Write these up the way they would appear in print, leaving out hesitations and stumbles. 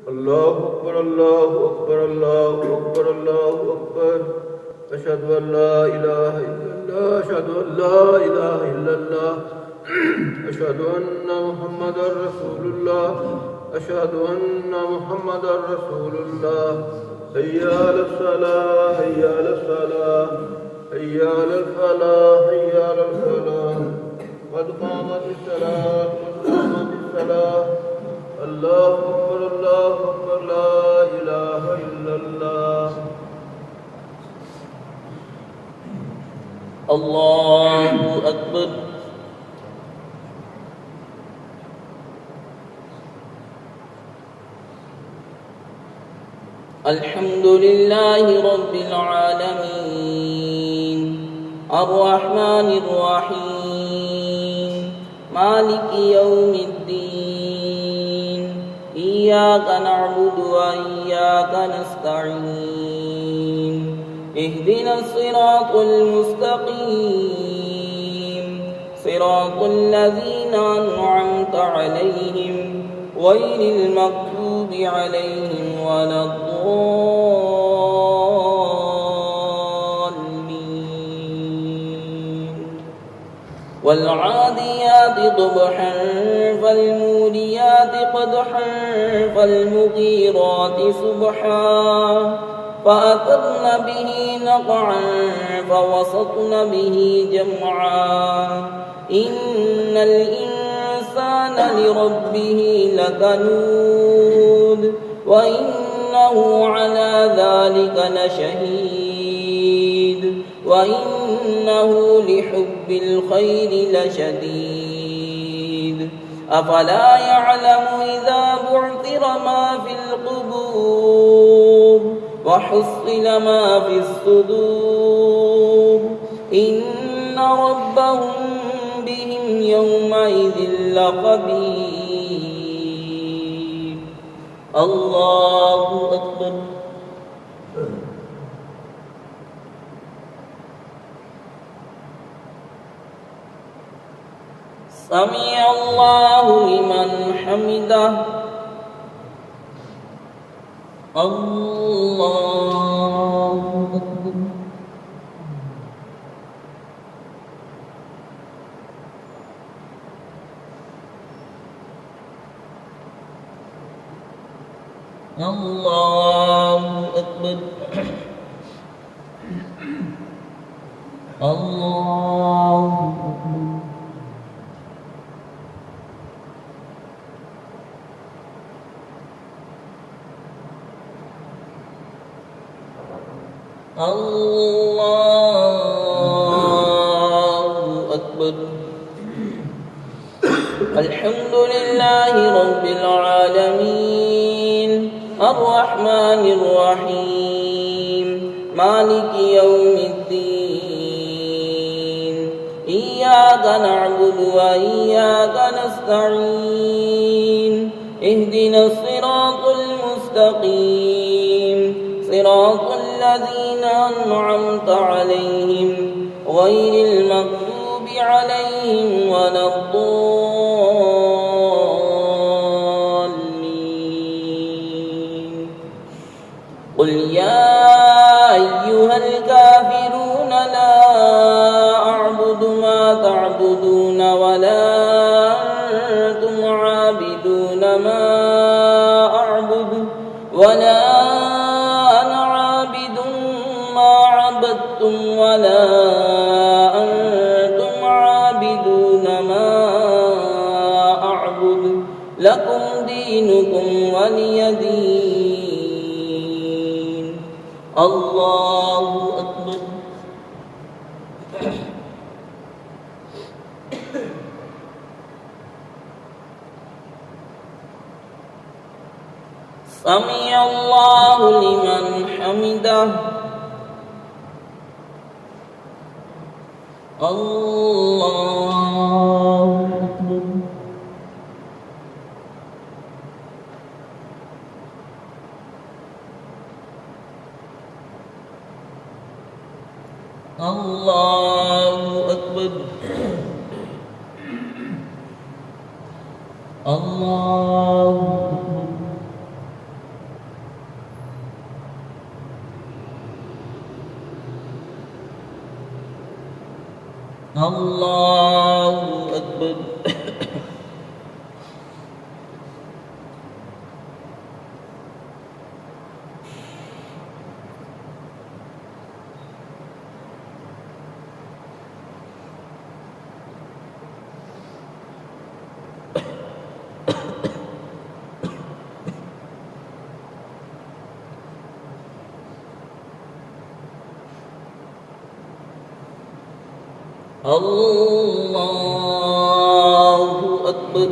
الله أكبر الله أكبر الله أكبر الله أكبر. أشهد أن لا إله إلا الله أشهد أن لا إله إلا الله أشهد أن محمدا رسول الله أشهد أن محمدا رسول الله. حي على الصلاة حي على الصلاة حي على الفلاح حي على الفلاح. قد قامت الصلاة قد قامت الصلاة. الله أكبر الله أكبر لا إله إلا الله. الله أكبر. الحمد لله رب العالمين الرحمن الرحيم مالك يوم الدين إياك نعبد وإياك نستعين اهدنا الصراط المستقيم صراط الذين أنعمت عليهم غير المغضوب عليهم ولا الضالين. والعاديات ضبحا فالموريات قدحا فالمغيرات صبحا فأثرن به نقعا فوسطن به جمعا. إن الإنسان لربه لكنود وإنه على ذلك لشهيد وإنه لحب الخير لشديد. أفلا يعلم إذا بعثر ما في القبور وحصل ما في الصدور إن ربهم بهم يومئذ لخبير. الله أكبر. سمع الله لمن حمده. الله أكبر. الله أكبر. الله أكبر. الله أكبر. الحمد لله رب العالمين الرحمن الرحيم مالك يوم الدين إياك نعبد وإياك نستعين اهدنا الصراط المستقيم صراط الذين أنعمت عليهم غير المغضوب عليهم ولا الضالين. قل يا أيها الكافرون لا أعبد ما تعبدون ولا أنتم عابدون ما أعبد ولا ولا أنتم عابدون ما أعبد لكم دينكم ولي دين. الله أكبر. سمع الله لمن حمده. الله أكبر. الله أكبر. الله أكبر. الله أكبر. الله أكبر.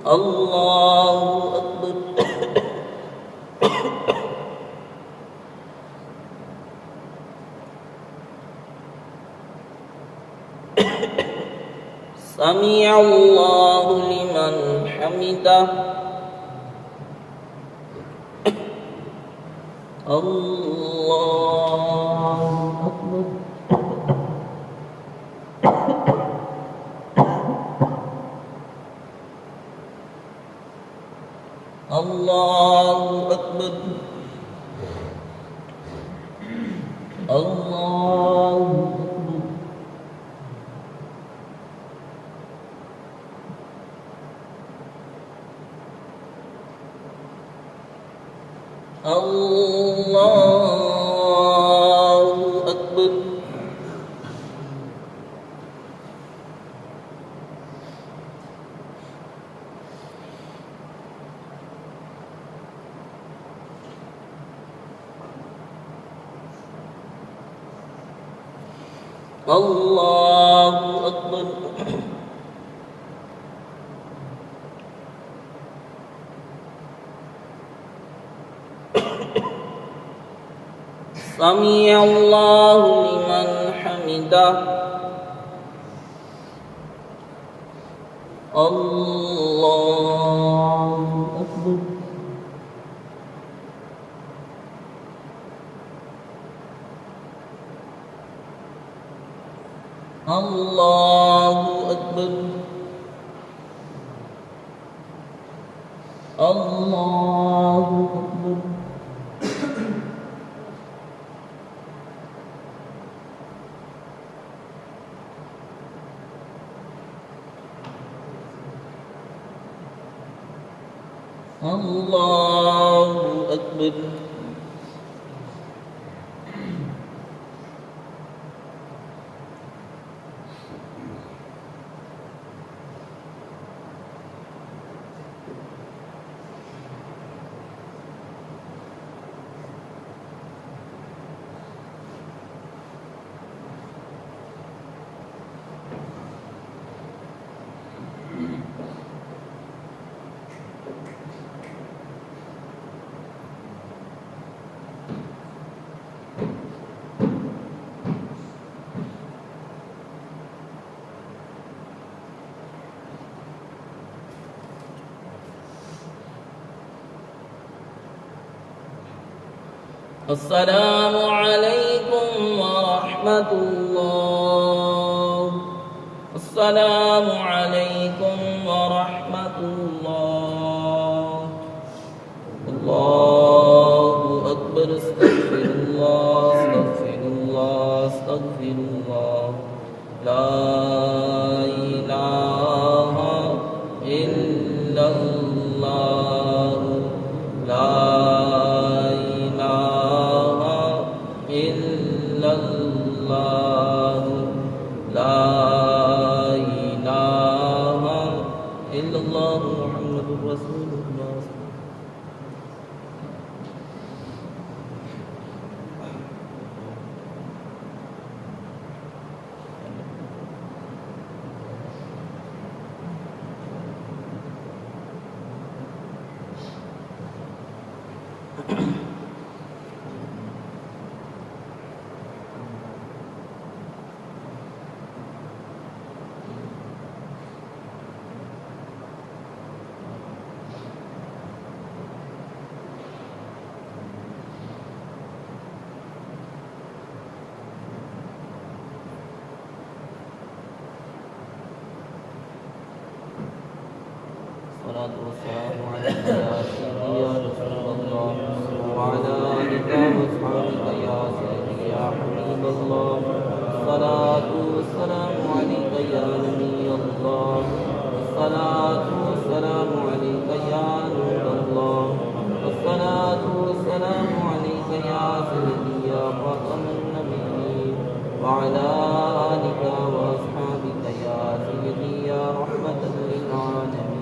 الله أكبر. سمع الله لمن حمده. الله أكبر. الله أكبر. الله أكبر. الله أكبر. الله أكبر. سمع الله لمن حمده. الله أكبر. الله أكبر. الله أكبر. الله أكبر. السلام عليكم ورحمة الله. السلام عليكم ورحمة الله. الله أكبر. استغفر الله استغفر الله استغفر الله. لا إله إلا الله. لا والصلاة والسلام عليك يا سيدي يا رسول الله وعلى آلك وأصحابك يا سيدي يا حبيب الله الصلاة والسلام عليك يا نبي الله الصلاة والسلام عليك يا نور الله الصلاة والسلام عليك يا سيدي يا خاتم النبيين وعلى آلك وأصحابك يا سيدي يا رحمة للعالمين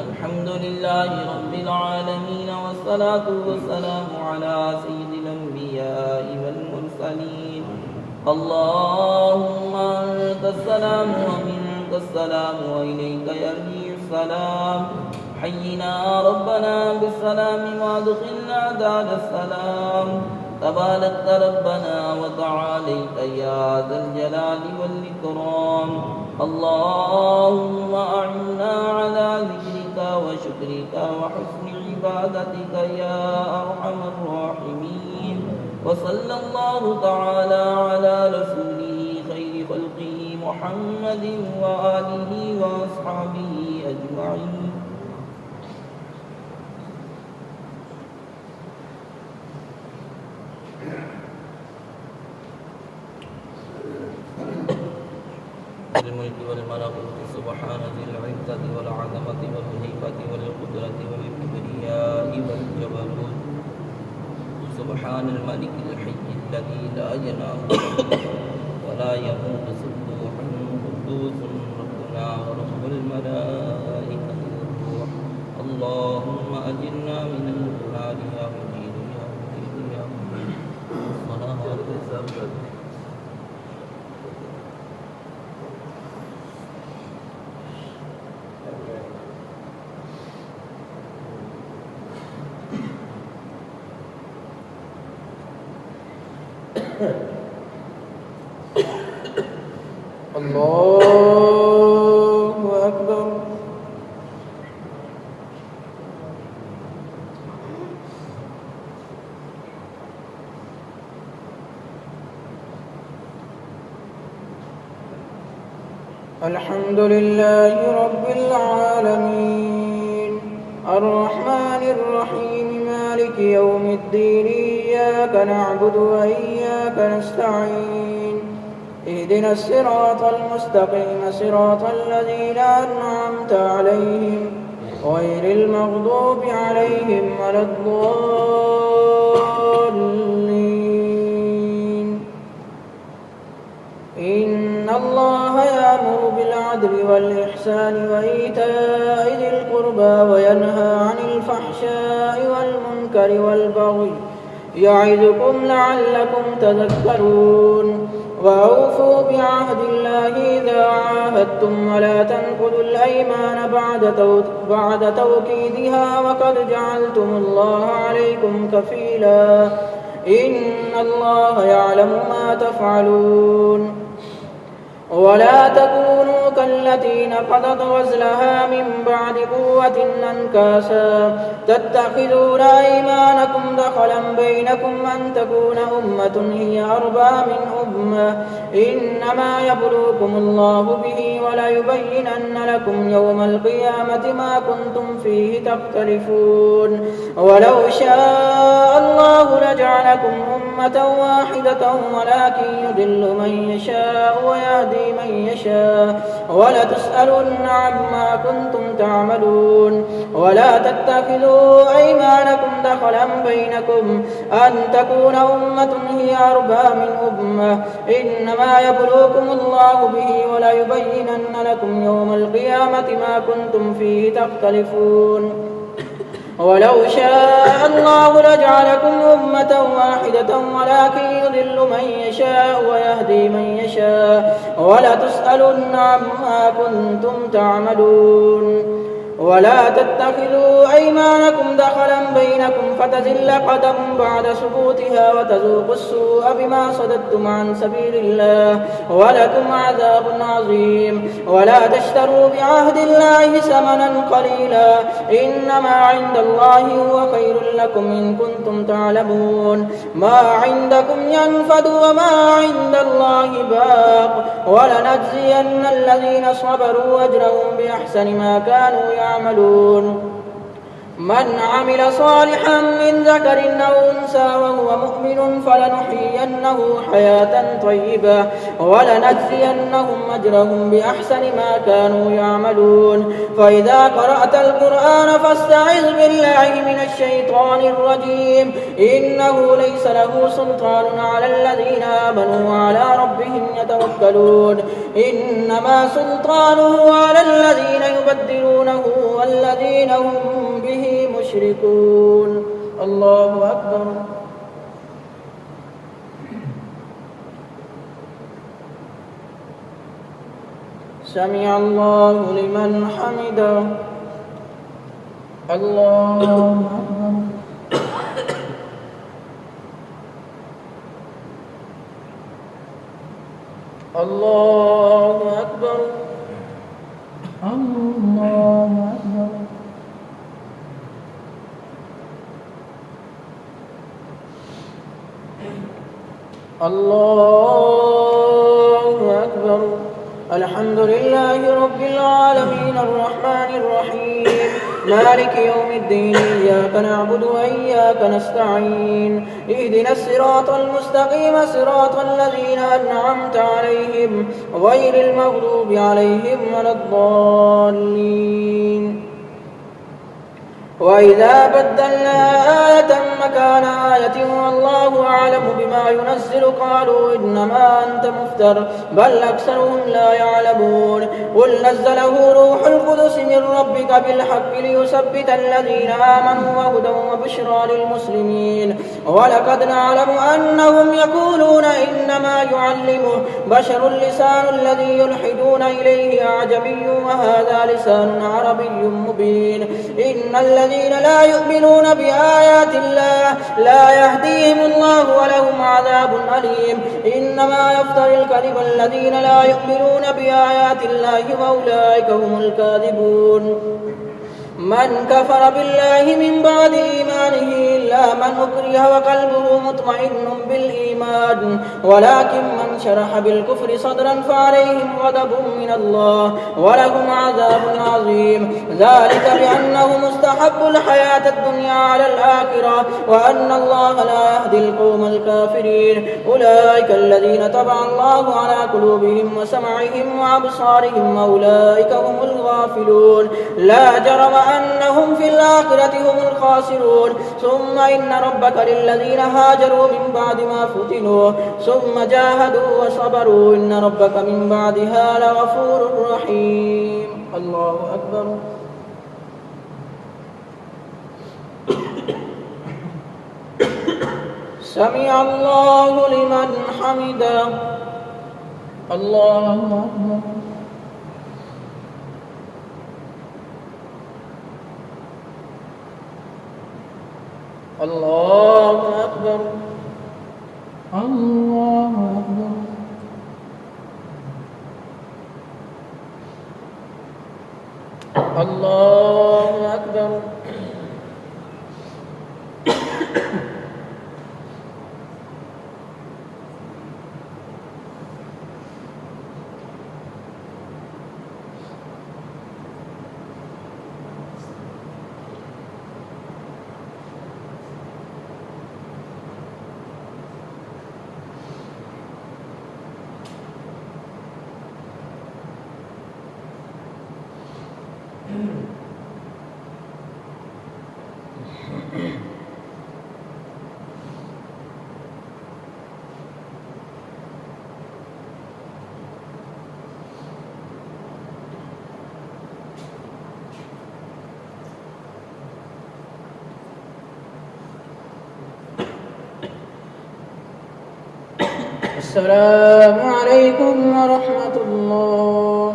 الحمد لله رب العالمين والصلاة والسلام على سيد الأنبياء والمرسلين اللهم أنت السلام ومنك السلام وإليك يرجع السلام حينا ربنا بالسلام وادخلنا دار السلام تباركت ربنا وتعاليت يا ذا الجلال والإكرام اللهم أعنا على ذكرك وشكرك وحسن عبادتك يا أرحم الراحمين وصلى الله تعالى على رسوله خير خلقه محمد وآله وأصحابه أجمعين الملك والملكوت سبحان ذي العزة والعظمة والهيبة والقدرة والكبرياء والجبروت سبحان الملك الحي الذي لا ينام ولا يموت سبوحا قدوس ربنا ورب الملائكة والروح اللهم أجرنا من النار يا مجيد يا مجيد يا مجيد الصلاة الله أكبر الحمد لله رب العالمين الرحمن الرحيم مالك يوم الدين إياك نعبد وإياك نستعين اهدنا الصراط المستقيم صراط الذين أنعمت عليهم غير المغضوب عليهم ولا الضالين إن الله يأمر بالعدل والإحسان وإيتاء ذي القربى وينهى عن الفحشاء والمنكر والبغي يعظكم لعلكم تذكرون وأوفوا بعهد الله إذا عاهدتم ولا تنقضوا الأيمان بعد توكيدها وقد جعلتم الله عليكم كفيلا إن الله يعلم ما تفعلون ولا تكونوا كالتي نقضت غزلها من بعد قوة أنكاسا تتخذون أيمانكم دخلا بينكم أن تكون أمة هي أربى من أمة إنما يبلوكم الله به وليبينن لكم يوم القيامة ما كنتم فيه تختلفون ولو شاء الله لجعلكم أمة واحدة ولكن يضل من يشاء ويهدي من يشاء ولتسألن عما كنتم تعملون ولا تتخذوا أيمانكم دخلا بينكم أن تكون أمة هي أربى من أمة إنما يبلوكم الله به وليبينن لكم يوم القيامة ما كنتم فيه تختلفون ولو شاء الله لجعلكم أمة واحدة ولكن يضل من يشاء ويهدي من يشاء ولتسألن عما كنتم تعملون ولا تتخذوا أيمانكم دخلا بينكم فتزل قدم بعد ثبوتها وتذوقوا السوء بما صددتم عن سبيل الله ولكم عذاب عظيم. ولا تشتروا بعهد الله ثمنا قليلا إنما عند الله هو خير لكم إن كنتم تعلمون. ما عندكم ينفد وما عند الله باق ولنجزين الذين صبروا أجرهم بأحسن ما كانوا يعملون. من عمل صالحا من ذكر أو أنثى وهو مؤمن فلنحيينه حياة طيبة ولنجزينهم أجرهم بأحسن ما كانوا يعملون. فإذا قرأت القرآن فاستعذ بالله من الشيطان الرجيم إنه ليس له سلطان على الذين آمنوا وعلى ربهم يتوكلون. إنما سلطانه على الذين يبدلونه والذين هم به مشركون. الله أكبر. سمع الله لمن حمده. الله أكبر. الله أكبر. الله أكبر. الله أكبر. الحمد لله رب العالمين الرحمن الرحيم مالك يوم الدين إياك نعبد وإياك نستعين اهدنا الصراط المستقيم صراط الذين أنعمت عليهم غير المغضوب عليهم ولا الضالين. وإذا بدلنا آية مكان آية والله أعلم بما ينزل قالوا إنما أنت مفتر بل أكثرهم لا يعلمون. قل نزله روح القدس من ربك بالحق ليثبت الذين آمنوا وهدى وبشرى للمسلمين. ولقد نعلم أنهم يقولون إنما يعلمه بشر لسان الذي يلحدون إليه أعجمي وهذا لسان عربي مبين. إن الذين لا يؤمنون بآيات الله لا يهديهم الله ولهم عذاب أليم. إنما يفتري الكذب الذين لا يؤمنون بآيات الله وأولئك هم الكاذبون. من كفر بالله من بعد إيمانه إلا من أكره وقلبه مطمئن بالإيمان ولكن من شرح بالكفر صدرا فعليهم غضب من الله ولهم عذاب عظيم. ذلك بأنهم استحبوا الحياة الدنيا على الآخرة وأن الله لا يهدي القوم الكافرين. أولئك الذين طبع الله على قلوبهم وسمعهم وأبصارهم وأولئك هم الغافلون. لا جرم أنهم في الآخرة هم الخاسرون. ثم إن ربك للذين هاجروا من بعد ما فتنوا ثم جاهدوا وصبروا إن ربك من بعدها لغفور رحيم. الله أكبر. سمع الله لمن حمده. الله أكبر. الله أكبر. الله أكبر. الله أكبر. السلام عليكم ورحمة الله.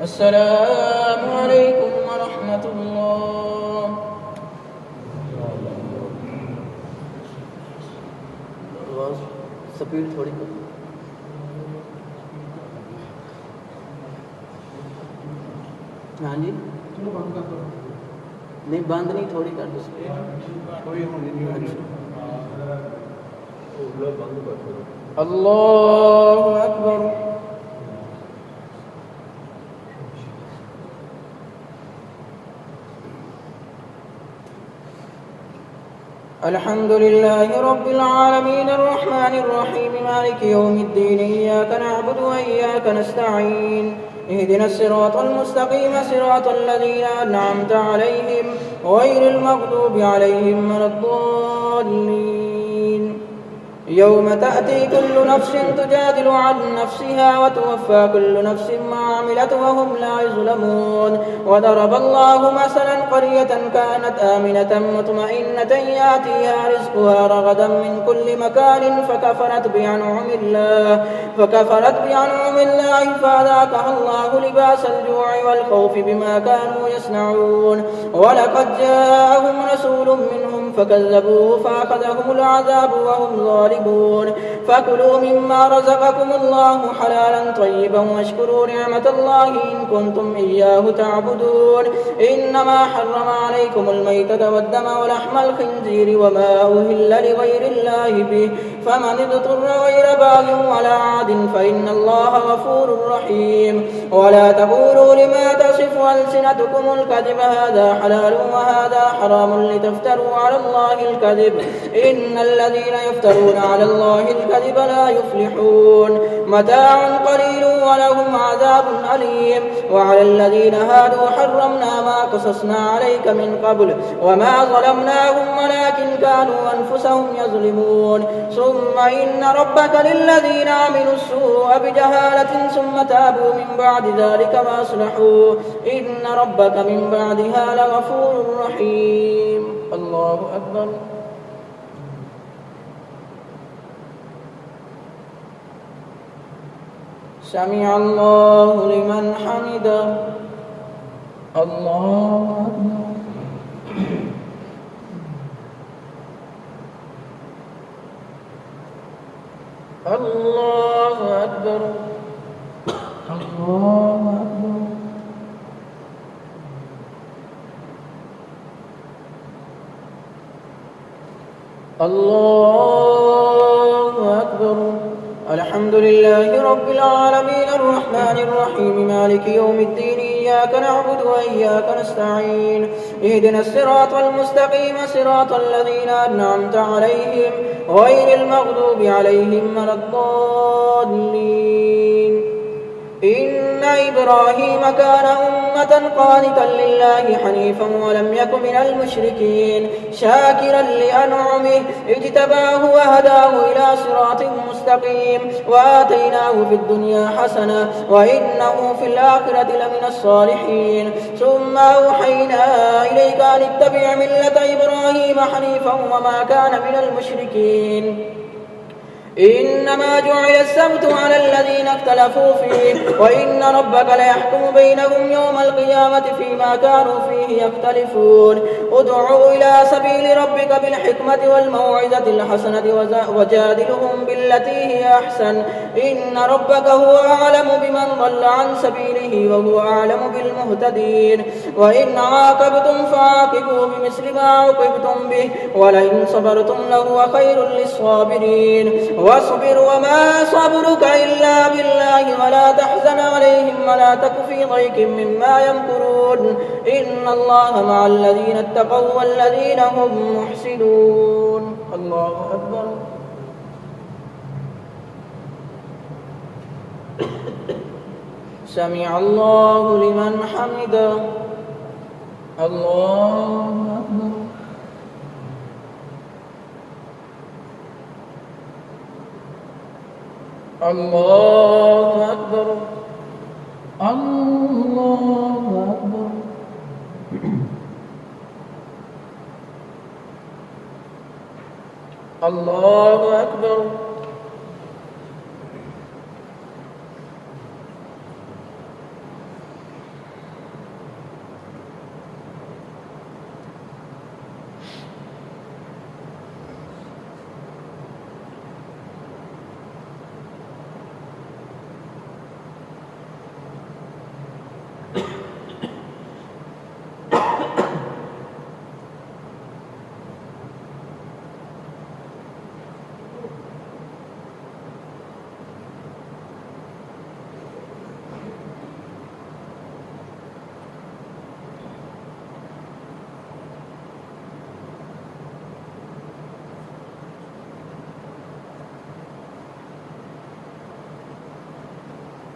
السلام عليكم ورحمة ورحمة الله. स्पीड थोड़ी कम. हाँ जी नहीं बंद नहीं थोड़ी कर दो अल्लाहु अकबर. अल्हम्दुलिल्लाहि रब्बिल आलमीन अर्रहमानिर रहीम मालिकि यौमिद्दीन इय्याक नअबुदु व इय्याक नस्तईन اهدنا الصراط المستقيم صراط الذين أنعمت عليهم غير المغضوب عليهم ولا الضالين. يوم تأتي كل نفس تجادل عن نفسها وتوفى كل نفس ما عملت وهم لا يظلمون. وضرب الله مثلا قرية كانت آمنة مطمئنة يأتيها رزقها رغدا من كل مكان فكفرت بأنعم الله فأذاقها الله لباس الجوع والخوف بما كانوا يصنعون. ولقد جاءهم رسول منهم فكذبوه فأخذهم العذاب وهم ظالمون. فكلوا مما رزقكم الله حلالا طيبا واشكروا نعمة الله إن كنتم إياه تعبدون. إنما حرم عليكم الميتة والدم ولحم الخنزير وما أهل لغير الله به فمن اضطر غير باغ ولا عاد فإن الله غفور رحيم. ولا تقولوا لما تصف ألسنتكم الكذب هذا حلال وهذا حرام لتفتروا على الله الكذب إن الذين يفترون على الله الكذب لا يفلحون. متاع قليل ولهم عذاب أليم. وعلى الذين هادوا حرمنا ما قصصنا عليك من قبل وما ظلمناهم ولكن كانوا أنفسهم يظلمون. ثم إن ربك للذين عملوا السوء بجهالة ثم تابوا من بعد ذلك وأصلحوا إن ربك من بعدها لغفور رحيم. الله أكبر. سمع الله لمن حمده. الله أكبر. الله أكبر. الله أكبر. الله أكبر. الحمد لله رب العالمين الرحمن الرحيم مالك يوم الدين إياك نعبد وإياك نستعين اهدنا الصراط المستقيم صراط الذين أنعمت عليهم غير المغضوب عليهم ولا الضالين. إن إبراهيم كان أمة قانتا لله حنيفا ولم يك من المشركين شاكرا لأنعمه اجتباه وهداه إلى صراط مستقيم وآتيناه في الدنيا حسنة وإنه في الآخرة لمن الصالحين. ثم أوحينا إليك أن اتبع ملة إبراهيم حنيفا وما كان من المشركين. إنما جعل السبت على الذين اختلفوا فيه وإن ربك ليحكم بينهم يوم القيامة فيما كانوا فيه يختلفون. ادعوا إلى سبيل ربك بالحكمة والموعظة الحسنة وجادلهم بالتي هي أحسن إن ربك هو أعلم بمن ضل عن سبيله وهو أعلم بالمهتدين. وإن عاقبتم فعاقبوا بمثل ما عوقبتم به ولئن صبرتم لهو خير للصابرين. واصبر وما صبرك إلا بالله ولا تحزن عليهم ولا تك في ضيق مما يمكرون إن الله مع الذين اتقوا والذين هم محسنون. الله أكبر. سمع الله لمن حمده. الله أكبر. الله أكبر. الله أكبر. الله أكبر.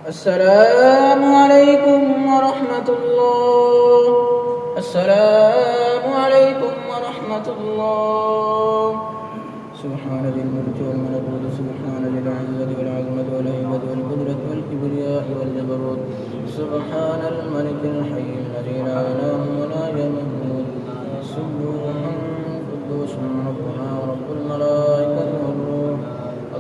السلام عليكم ورحمة الله. السلام عليكم ورحمة الله. سبحان ذي الملك والملكوت، سبحان ذي العزة والعظمة والهيبة والقدرة والكبرياء والجبروت، سبحان الملك الحي الذي لا ينام ولا يموت، سبوح قدوس ربنا ورب الملائكة والروح.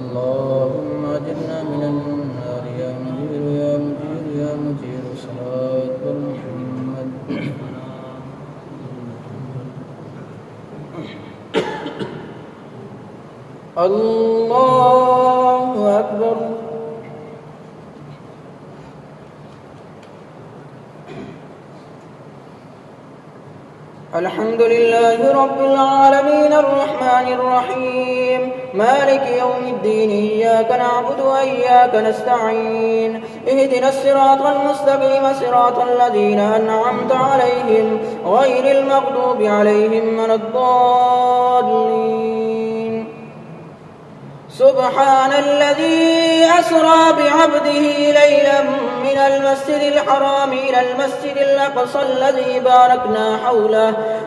اللهم أجرنا من النار يا مجير يا مجير يا مجير. صلاة محمد. الله أكبر. الحمد لله رب العالمين الرحمن الرحيم مالك يوم الدين. إياك نعبد وإياك نستعين. اهدنا الصراط المستقيم صراط الذين أنعمت عليهم غير المغضوب عليهم ولا الضالين. سبحان الذي أسرى بعبده ليلا من المسجد الحرام إلى المسجد الأقصى الذي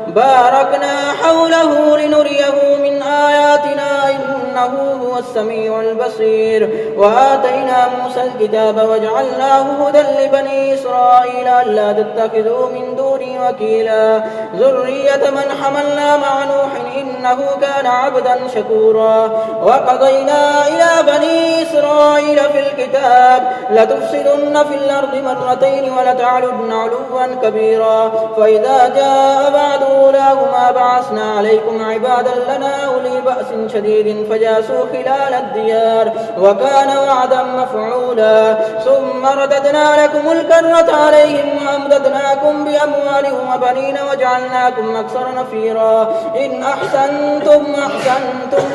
باركنا حوله لنريه من آياتنا إنه هو السميع البصير. وآتينا موسى الكتاب وجعلناه هدى لبني إسرائيل ألا تتخذوا من دوني وكيلا ذرية من حملنا مع نوح إنه كان عبدا شكورا. وقضينا إلى بني إسرائيل في الكتاب لتفسدن في الأرض مرتين ولتعلن علوا كبيرا. فإذا جاء بعد أولاهما بعثنا عليكم عبادا لنا أولي بأس شديد فجاسوا خلال الديار وكان وعدا مفعولا. ثم رددنا لكم الكرة عليهم وأمددناكم بأموال وبنين وجعلناكم أكثر نفيرا. إن أحسنتم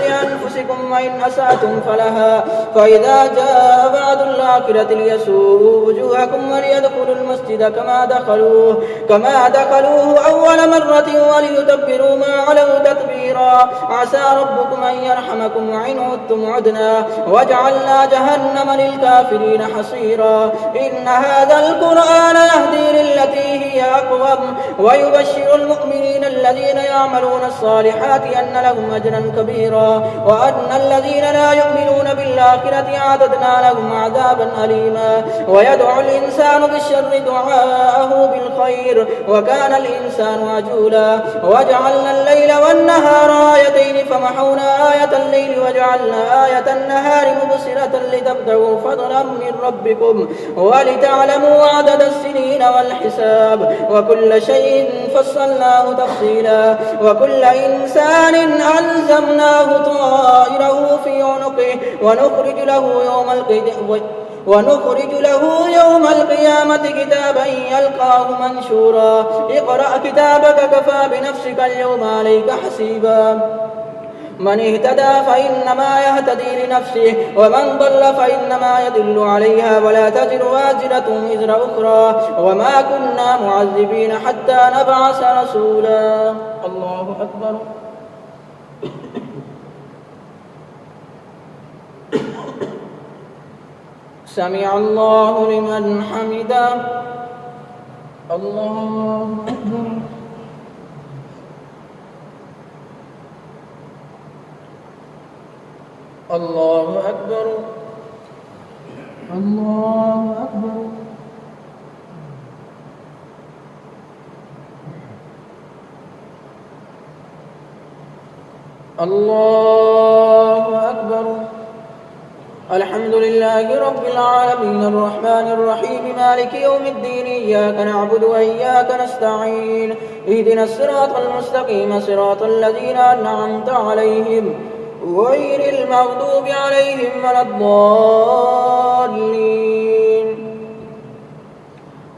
لأنفسكم وإن أسأتم فلها. فإذا جاء بعد الآخرة ليسوءوا وجوهكم وليدخلوا المسجد كما دخلوه أول مرة وليتبروا ما علوا تتبيرا. عسى ربكم أن يرحمكم وإن عدتم عدنا وجعلنا جهنم للكافرين حصيرا. إن هذا القرآن يهدي للتي هي أقوم ويبشر المؤمنين الذين يعملون الصالحات أن لهم أجرا كبيرا وأن الذين لا يؤمنون بالآخرة أعتدنا لهم عذابا أليما. ويدعو الإنسان بالشر دعاءه بالخير وكان الإنسان عجولا. وجعلنا الليل والنهار آيتين فمحونا آية الليل وجعلنا آية النهار مبصرة لتبتغوا فضلا من ربكم ولتعلموا عدد السنين والحساب وكل شيء فصلناه تفصيلا. وكل إنسان ألزمناه طائره في عنقه ونخرج له يوم القيامة كتابا يلقاه منشورا. اقرأ كتابك كفى بنفسك اليوم عليك حسيبا. من اهتدى فإنما يهتدي لنفسه ومن ضل فإنما يضل عليها ولا تزر وازرة وزر أخرى وما كنا معذبين حتى نبعث رسولا. الله أكبر. سمع الله لمن حمده. الله أكبر. الله أكبر. الله أكبر. الله أكبر. الحمد لله رب العالمين الرحمن الرحيم مالك يوم الدين. إياك نعبد وإياك نستعين. اهدنا الصراط المستقيم صراط الذين أنعمت عليهم غير المغضوب عليهم ولا الضالين.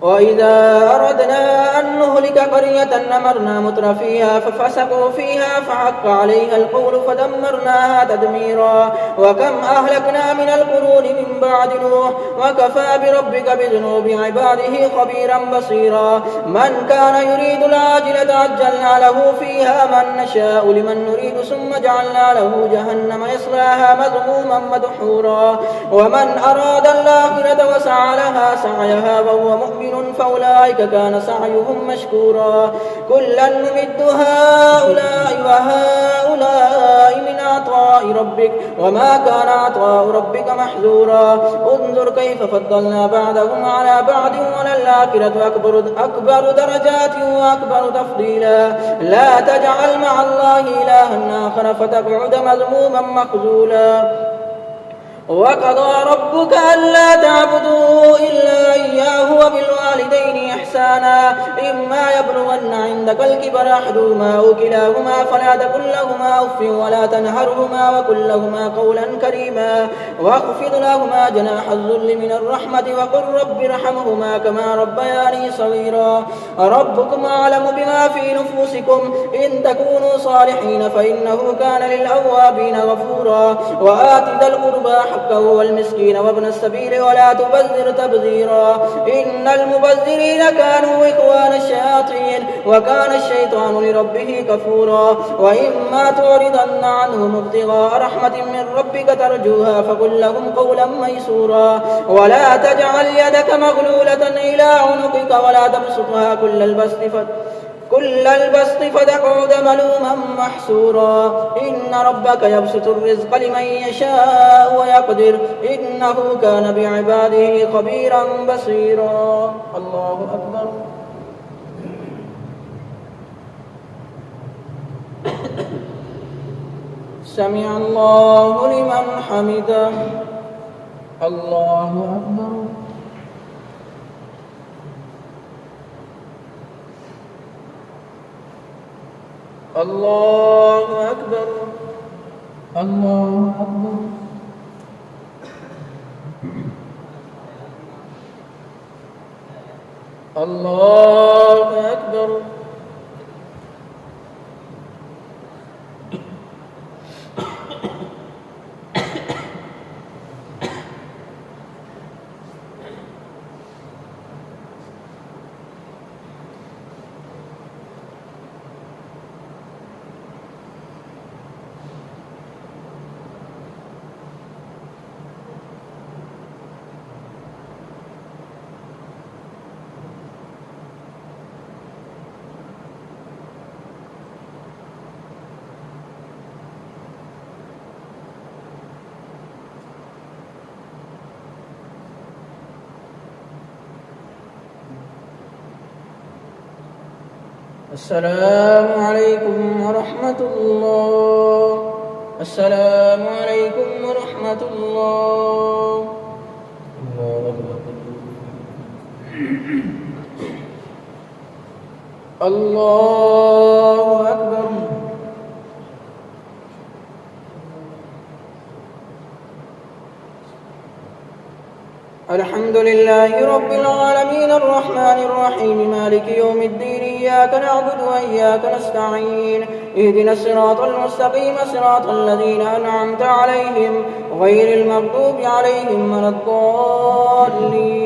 وإذا أردنا أن نهلك نهلك قرية أمرنا متر فيها ففسقوا فيها فحق عليها القول فدمرناها تدميرا. وكم أهلكنا من القرون من بعد نوح وكفى بربك بذنوب عباده خبيرا بصيرا. من كان يريد العاجلة عجلنا له فيها من نشاء لمن نريد ثم جعلنا له جهنم يصلاها مذموما مدحورا. ومن أراد الآخرة وسعى لها سعيها وهو مؤمن فأولئك كان سعيهم مشكورا. كلا نمد هؤلاء وهؤلاء من عطاء ربك وما كان عطاء ربك محذورا. انظر كيف فضلنا بعضهم على بعض وللآخرة أكبر درجات وأكبر تفضيلا. لا تجعل مع الله إلها آخر فتقعد مذموما مخذولا. وقضى ربك ألا تعبدوا إلا إياه وبالوالدين إحسانا إما يبلغن عندك الكبر أحدهما أو كلاهما فلا تقل لهما أف ولا تنهرهما وقل لهما قولا كريما واخفض لهما جناح الذل من الرحمة وقل رب ارحمهما كما ربياني صغيرا. ربكم أعلم بما في نفوسكم إن تكونوا صالحين فإنه كان للأوابين غفورا. وآت ذا القربى حقه والمسكين وابن السبيل ولا تبذر تبذيرا إن المبذرين كانوا إخوان الشياطين وكان الشيطان لربه كفورا. وإما تعرضن عنهم ابتغاء رحمة من ربك ترجوها فقل لهم قولا ميسورا. ولا تجعل يدك مغلولة إلى عنقك ولا تبسطها كل البسط فتقعد ملوما محسورا. إن ربك يبسط الرزق لمن يشاء ويقدر إنه كان بعباده خبيرا بصيرا. الله أكبر. سمع الله لمن حمده. الله أكبر. الله أكبر. الله أكبر. الله أكبر. السلام عليكم ورحمة الله. السلام عليكم ورحمة الله. الله أكبر. الحمد لله رب العالمين الرحمن الرحيم مالك يوم الدين إياك نعبد وإياك نستعين اهدنا الصراط المستقيم صراط الذين أنعمت عليهم غير المغضوب عليهم ولا الضالين.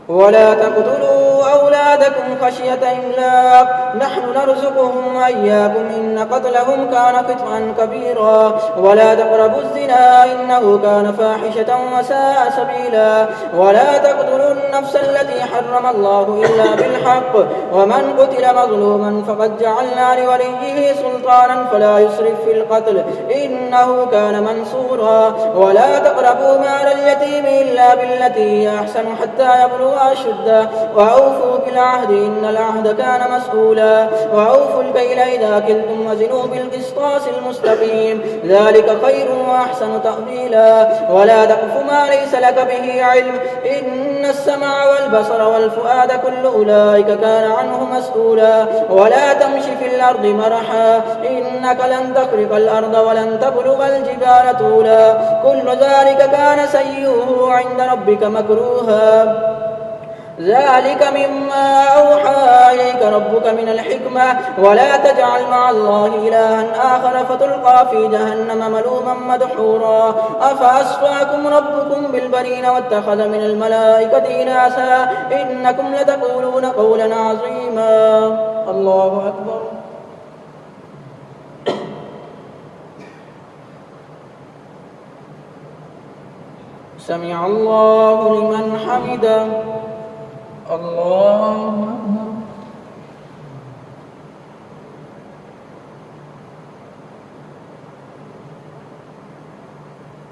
ولا تقتلوا أولادكم خشية إملاق نحن نرزقهم وإياكم إن قتلهم كان خطئا كبيرا. ولا تقربوا الزنا إنه كان فاحشة وساء سبيلا. ولا تقتلوا النفس التي حرم الله إلا بالحق ومن قتل مظلوما فقد جعلنا لوليه سلطانا فلا يسرف في القتل إنه كان منصورا. ولا تقربوا مال اليتيم إلا بالتي هي أحسن حتى يبلغ أشده وأوفوا بالعهد إن العهد كان مسؤولا. وأوفوا الكيل إذا كلتم وزنوا بالقسطاس المستقيم ذلك خير وأحسن تأويلا. ولا تقف ما ليس لك به علم إن السمع والبصر والفؤاد كل أولئك كان عنه مسؤولا. ولا تمش في الأرض مرحا إنك لن تخرق الأرض ولن تبلغ الجبال طولا كل ذلك كان سيئه عند ربك مكروها. ذلك مما أوحى إليك ربك من الحكمة ولا تجعل مع الله إلها آخر فتلقى في جهنم ملوما مدحورا أفأصفاكم ربكم بالبنين واتخذ من الملائكة إناثا إنكم لتقولون قولا عظيما. الله أكبر. سمع الله لمن حمده. الله أكبر.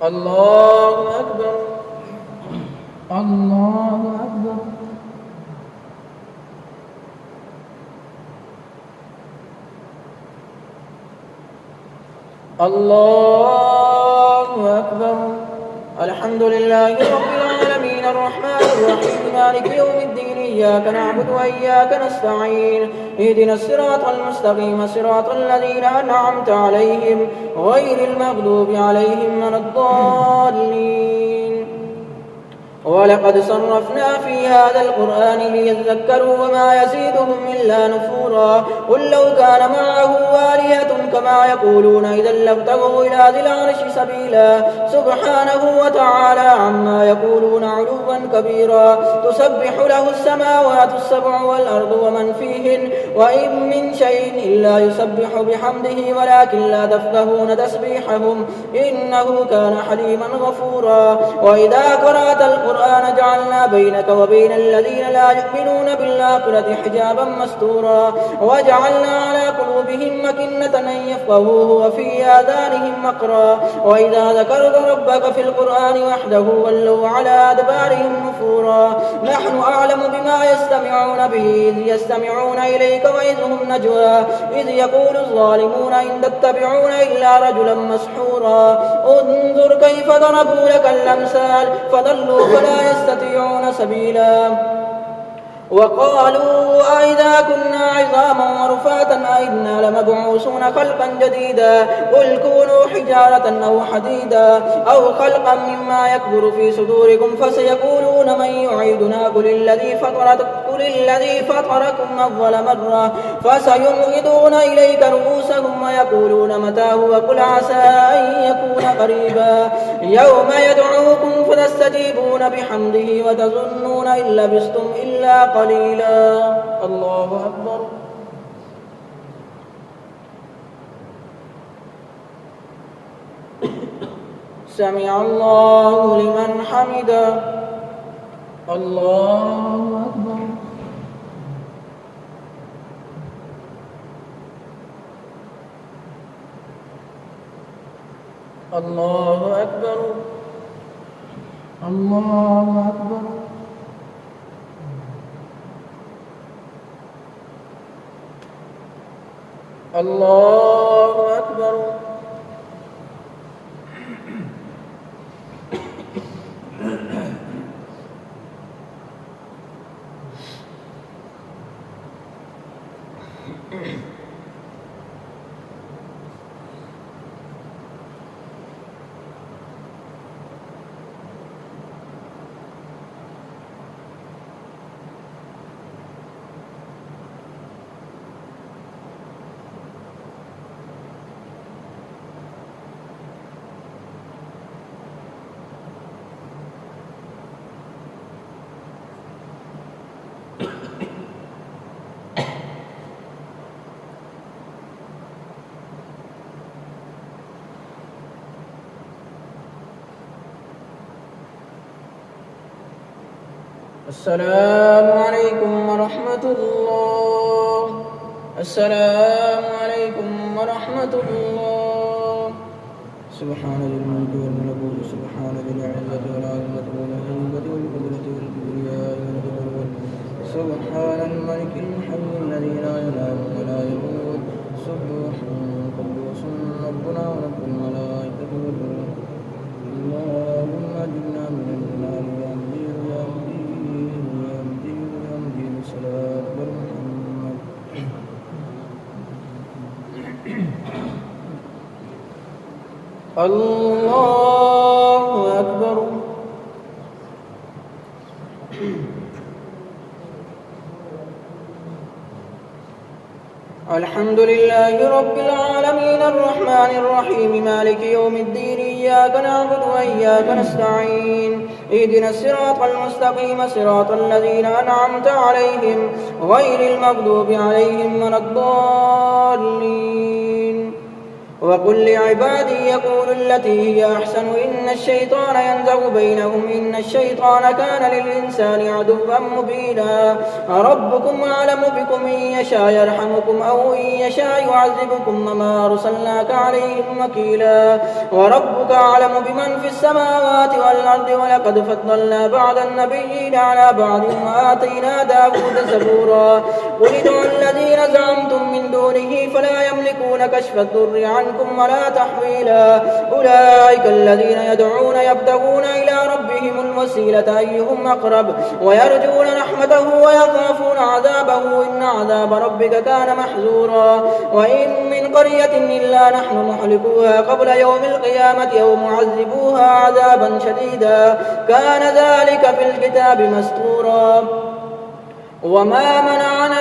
الله أكبر. الله أكبر. الله أكبر. الحمد لله رب العالمين الرحمن الرحيم مالك يوم الدين إياك نعبد وإياك نستعين اهدنا الصراط المستقيم صراط الذين أنعمت عليهم غير المغضوب عليهم ولا الضالين. ولقد صرفنا في هذا القرآن ليذكروا وما يزيدهم إلا نفورا قل لو كان معه آلهة كما يقولون إذا لابتغوا إلى ذي العرش سبيلا سبحانه وتعالى عما يقولون علوا كبيرا تسبح له السماوات السبع والأرض ومن فيهن وإن من شيء إلا يسبح بحمده ولكن لا تفقهون تسبيحهم إنه كان حليما غفورا. وإذا قرأت القرآن جعلنا بينك وبين الذين لا يؤمنون بالآخرة حجابا مستورا وجعلنا على قلوبهم مكنة أن يفقهوه وفي آذانهم وقرا وإذا ذكرت ربك في القرآن وحده ولوا على أدبارهم نفورا. نحن أعلم بما يستمعون به إذ يستمعون إليك وإذ هم نجوى إذ يقول الظالمون إن تتبعون إلا رجلا مسحورا انظر كيف ضربوا لك الأمثال فضلوا فلا يستطيعون سبيلا. وقالوا أئذا كنا عظاما ورفاتا أئنا لمبعوثون خلقا جديدا قل كونوا حجارة أو حديدا أو خلقا مما يكبر في صدوركم فسيقولون من يعيدنا قل الذي فطركم أول مرة فسينغضون إليك رؤوسهم ويقولون متى هو قل عسى أن يكون قريبا يوم يدعوكم فتستجيبون بحمده وتظنون إن لبثتم إلا قليلا. الله أكبر. سمع الله لمن حمده. الله أكبر. الله أكبر. الله أكبر. الله أكبر. السلام عليكم ورحمة الله. السلام عليكم ورحمة الله. سبحان ذي الملك والملكوت سبحان ذي العزة والعظمة والهيبة والقدرة والكبرياء والجبروت سبحان الملك الحي الذي لا ينام ولا يموت سبح قدوس ربنا ورب الملائكة والروح. اللهم اجعلنا من النار يا مجيد يا مجيد يا مجيد يا مجيد الصلاة والمحمد. الله أكبر. الحمد لله رب العالمين الرحمن الرحيم مالك يوم الدين إياك نعبد وإياك نستعين اهدنا الصراط المستقيم صراط الذين أنعمت عليهم غير المغضوب عليهم ولا الضالين وقل لعبادي يقولوا التي هي أحسن إن الشيطان ينزغ بينهم إن الشيطان كان للإنسان عدوا مبينا ربكم أعلم بكم إن يشاء يرحمكم أو إن يشاء يعذبكم وما أرسلناك عليهم وكيلا وربك أعلم بمن في السماوات والأرض ولقد فضلنا بعض النبيين على بعض وآتينا داود زبورا قل ادعوا الذين زعمتم من دونه فلا يملكون كشف الضر عنكم ولا تحويلا أولئك الذين يدعون يبتغون إلى ربهم الوسيلة أيهم أقرب ويرجون رحمته ويخافون عذابه إن عذاب ربك كان محذورا وإن من قرية إلا نحن مهلكوها قبل يوم القيامة أو معذبوها عذابا شديدا كان ذلك في الكتاب مسطورا وما منعنا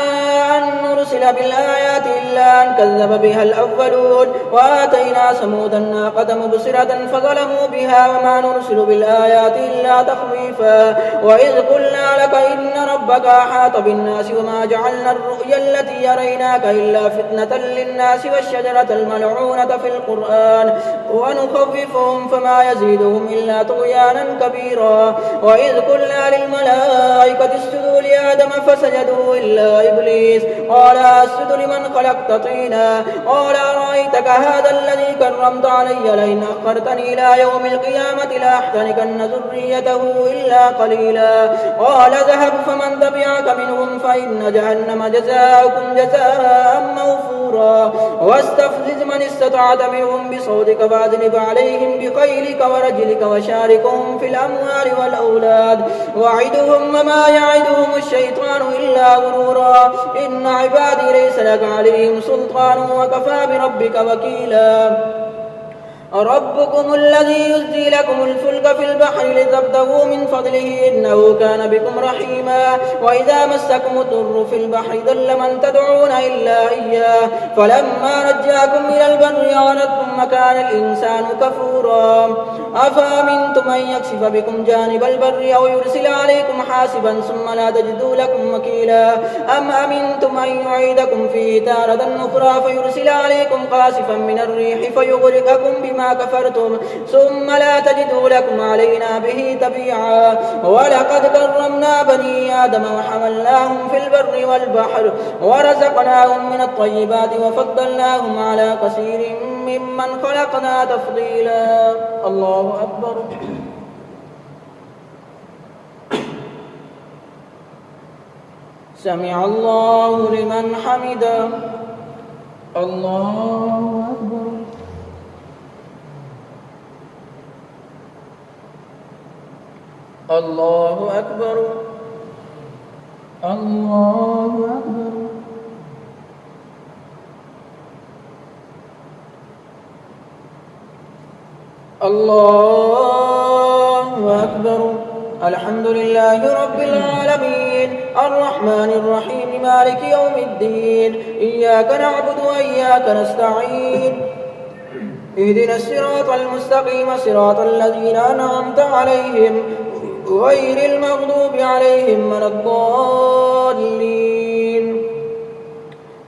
أن نرسل بالآيات إلا أن كذب بها الأولون وآتينا ثمود الناقة مبصرة فظلموا بها وما نرسل بالآيات إلا تخويفا وإذ قلنا لك إن ربك أحاط بالناس وما جعلنا الرؤيا التي يريناك إلا فتنة للناس والشجرة الملعونة في القرآن ونخوفهم فما يزيدهم إلا طغيانا كبيرا وإذ قلنا للملائكة اسجدوا لآدم فسجدوا إلا إبليس قال أسجد لمن خلقت طينا قال أرأيتك هذا الذي كرمت علي لئن أخرتني إلى يوم القيامة لأحترقن ذريته إلا قليلا قال ذهب فمن تبعك منهم فإن جهنم جزاؤكم جزاء موفورا واستفزز من استطعت منهم بصوتك فأذلب عليهم بخيلك ورجلك وشاركهم في الأموال والأولاد وعدهم وما يعدهم الشيطان إلا غرورا إن عبادي ليس لك عليهم سلطان وكفى بربك وكيلا ربكم الذي يزجي لكم الفلك في البحر لتبتغوا من فضله إنه كان بكم رحيما وإذا مسكم الضر في البحر ضل من تدعون إلا إياه فلما نجاكم إلى البر أعرضتم وكان الإنسان كفورا أفأمنتم أن يكسف بكم جانب البر أو يرسل عليكم حاسبا ثم لا تجدوا لكم وكيلا أم أمنتم أن يعيدكم فيه تارة أخرى فيرسل عليكم قاصفا من الريح فيغرقكم بما كفرتم ثم لا تجدوا لكم علينا به تبيعا ولقد كرمنا بني آدم وحملناهم في البر والبحر ورزقناهم من الطيبات وفضلناهم على كثير ممن خلقنا تفضيلا الله أكبر سمع الله لمن حمده الله أكبر الله أكبر الله أكبر الله أكبر الحمد لله رب العالمين الرحمن الرحيم مالك يوم الدين إياك نعبد وإياك نستعين اهدنا الصراط المستقيم صراط الذين أنعمت عليهم غير المغضوب عليهم ولا الضالين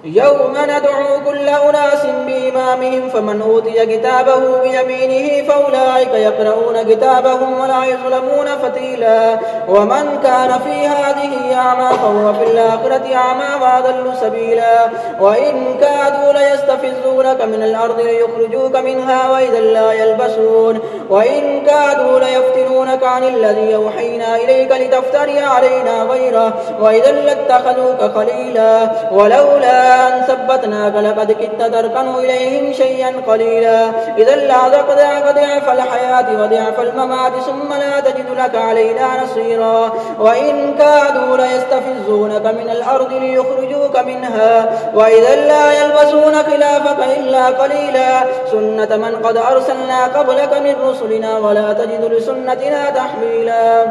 يوم ندعو كل أناس بإمامهم فمن أوتي كتابه بيمينه فأولئك يقرؤون كتابهم ولا يظلمون فتيلا ومن كان في هذه أعمى فهو في الآخرة أعمى وأضل سبيلا وإن كادوا ليستفزونك من الأرض ليخرجوك منها وإذا لا يلبسون وإن كادوا ليفتنونك عن الذي أوحينا إليك لتفتري علينا غيره وإذا لاتخذوك خليلا ولولا أن ثبتناك لقد كدت تركن إليهم شيئا قليلا إذا لأذقناك ضعف الحياة وضعف الممات ثم لا تجد لك علينا نصيرا وإن كادوا ليستفزونك من الأرض ليخرجوك منها وإذا لا يلبسون خلافك إلا قليلا سنة من قد أرسلنا قبلك من رسلنا ولا تجد لسنتنا تحويلا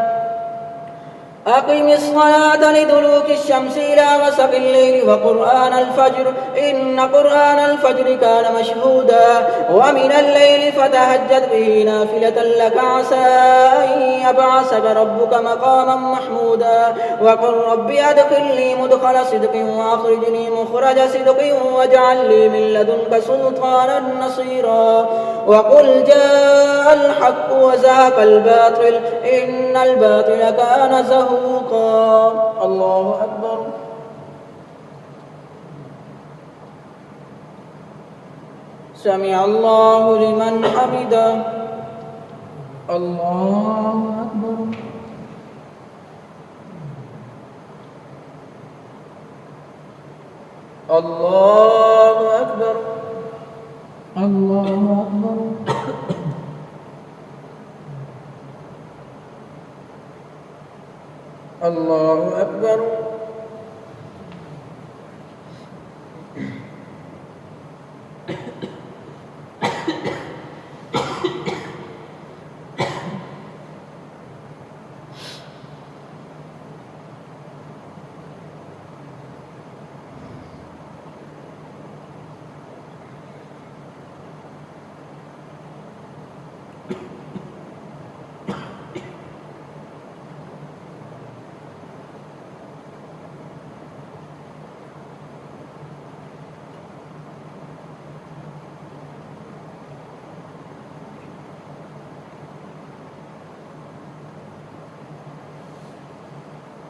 أقم الصلاة لدلوك الشمس إلى غسق الليل وقرآن الفجر إن قرآن الفجر كان مشهودا ومن الليل فتهجد به نافلة لك عسى أن يبعثك ربك مقاما محمودا وقل رب أدخلني مدخل صدق وأخرجني مخرج صدق واجعل لي من لدنك سلطانا نصيرا وقل جاء الحق وزهق الباطل إن الباطل كان زهوقا. الله أكبر. سمع الله لمن حمده. الله أكبر. الله أكبر. الله أكبر. الله أكبر.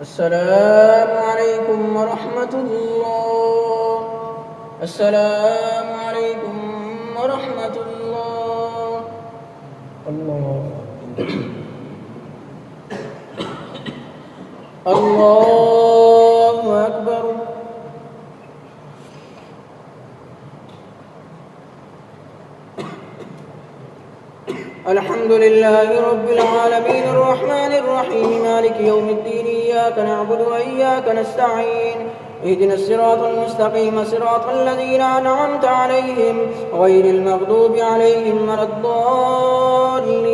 السلام عليكم ورحمة الله. السلام عليكم ورحمة الله. الله الله أكبر. الحمد لله رب العالمين الرحمن الرحيم مالك يوم الدين إياك نعبد وإياك نستعين اهدنا الصراط المستقيم صراط الذين أنعمت عليهم غير المغضوب عليهم ولا الضالين.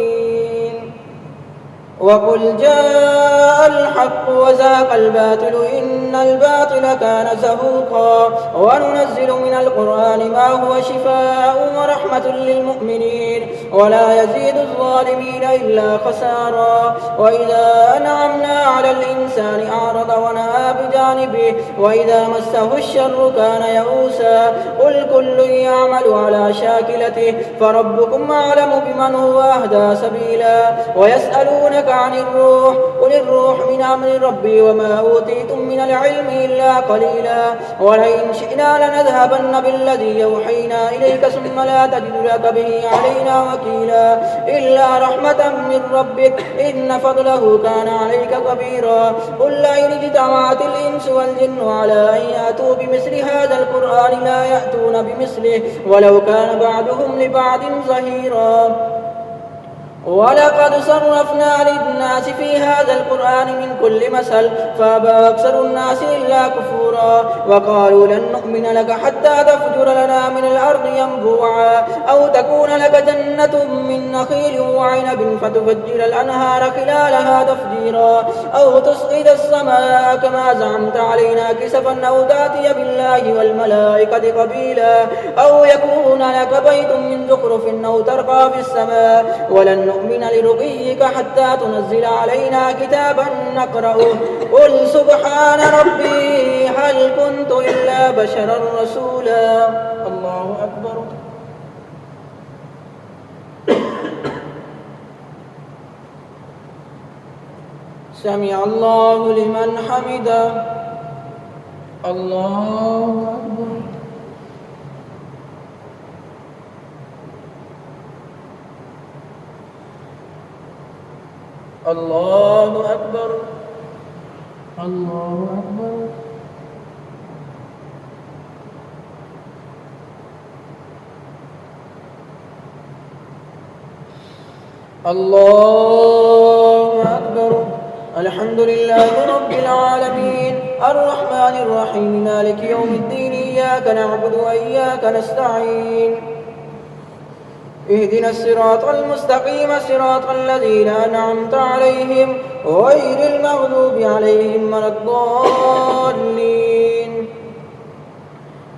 وقل جاء الحق وزهق الباطل إن الباطل كان زهوقا وننزل من القرآن ما هو شفاء ورحمة للمؤمنين ولا يزيد الظالمين إلا خسارا. وإذا أنعمنا على الإنسان أعرض ونأى بجانبه وإذا مسه الشر كان يئوسا. قل كل يعمل على شاكلته فربكم أعلم بمن هو أهدى سبيلا. ويسألونك عن الروح قل الروح من أمر ربي وما أوتيتم من العلم إلا قليلا. ولئن شئنا لنذهبن بالذي يوحينا إليك ثم لا تجد لك به علينا وكيلا إلا رحمة من ربك إن فضله كان عليك كبيرا. قل لئن اجتمعت الإنس والجن على أن يأتوا بمثل هذا القرآن لا يأتون بمثله ولو كان بعضهم لبعض ظهيرا. ولقد صرفنا للناس في هذا القرآن من كل مثل فأبى أكثر الناس إلا كفورا. وقالوا لن نؤمن لك حتى تفجر لنا من الأرض ينبوعا أو تكون لك جنة من نخيل وعنب فتفجر الأنهار خلالها تفجيرا أو تسقط السماء كما زعمت علينا كسفا أو تأتي بالله والملائكة قبيلا أو يكون لك بيت من زخرف أو ترقى في السماء ولن نؤمن لرقيك حتى تنزل علينا كتابا نقرأه. قل سبحان ربي هل كنت إلا بشرا رسولا. الله أكبر. سمع الله لمن حمده. الله أكبر. الله أكبر. الله أكبر. الله أكبر. الحمد لله رب العالمين الرحمن الرحيم مالك يوم الدين إياك نعبد وإياك نستعين اهدنا الصراط المستقيم صراط الذين أنعمت عليهم غير المغضوب عليهم ولا الضالين.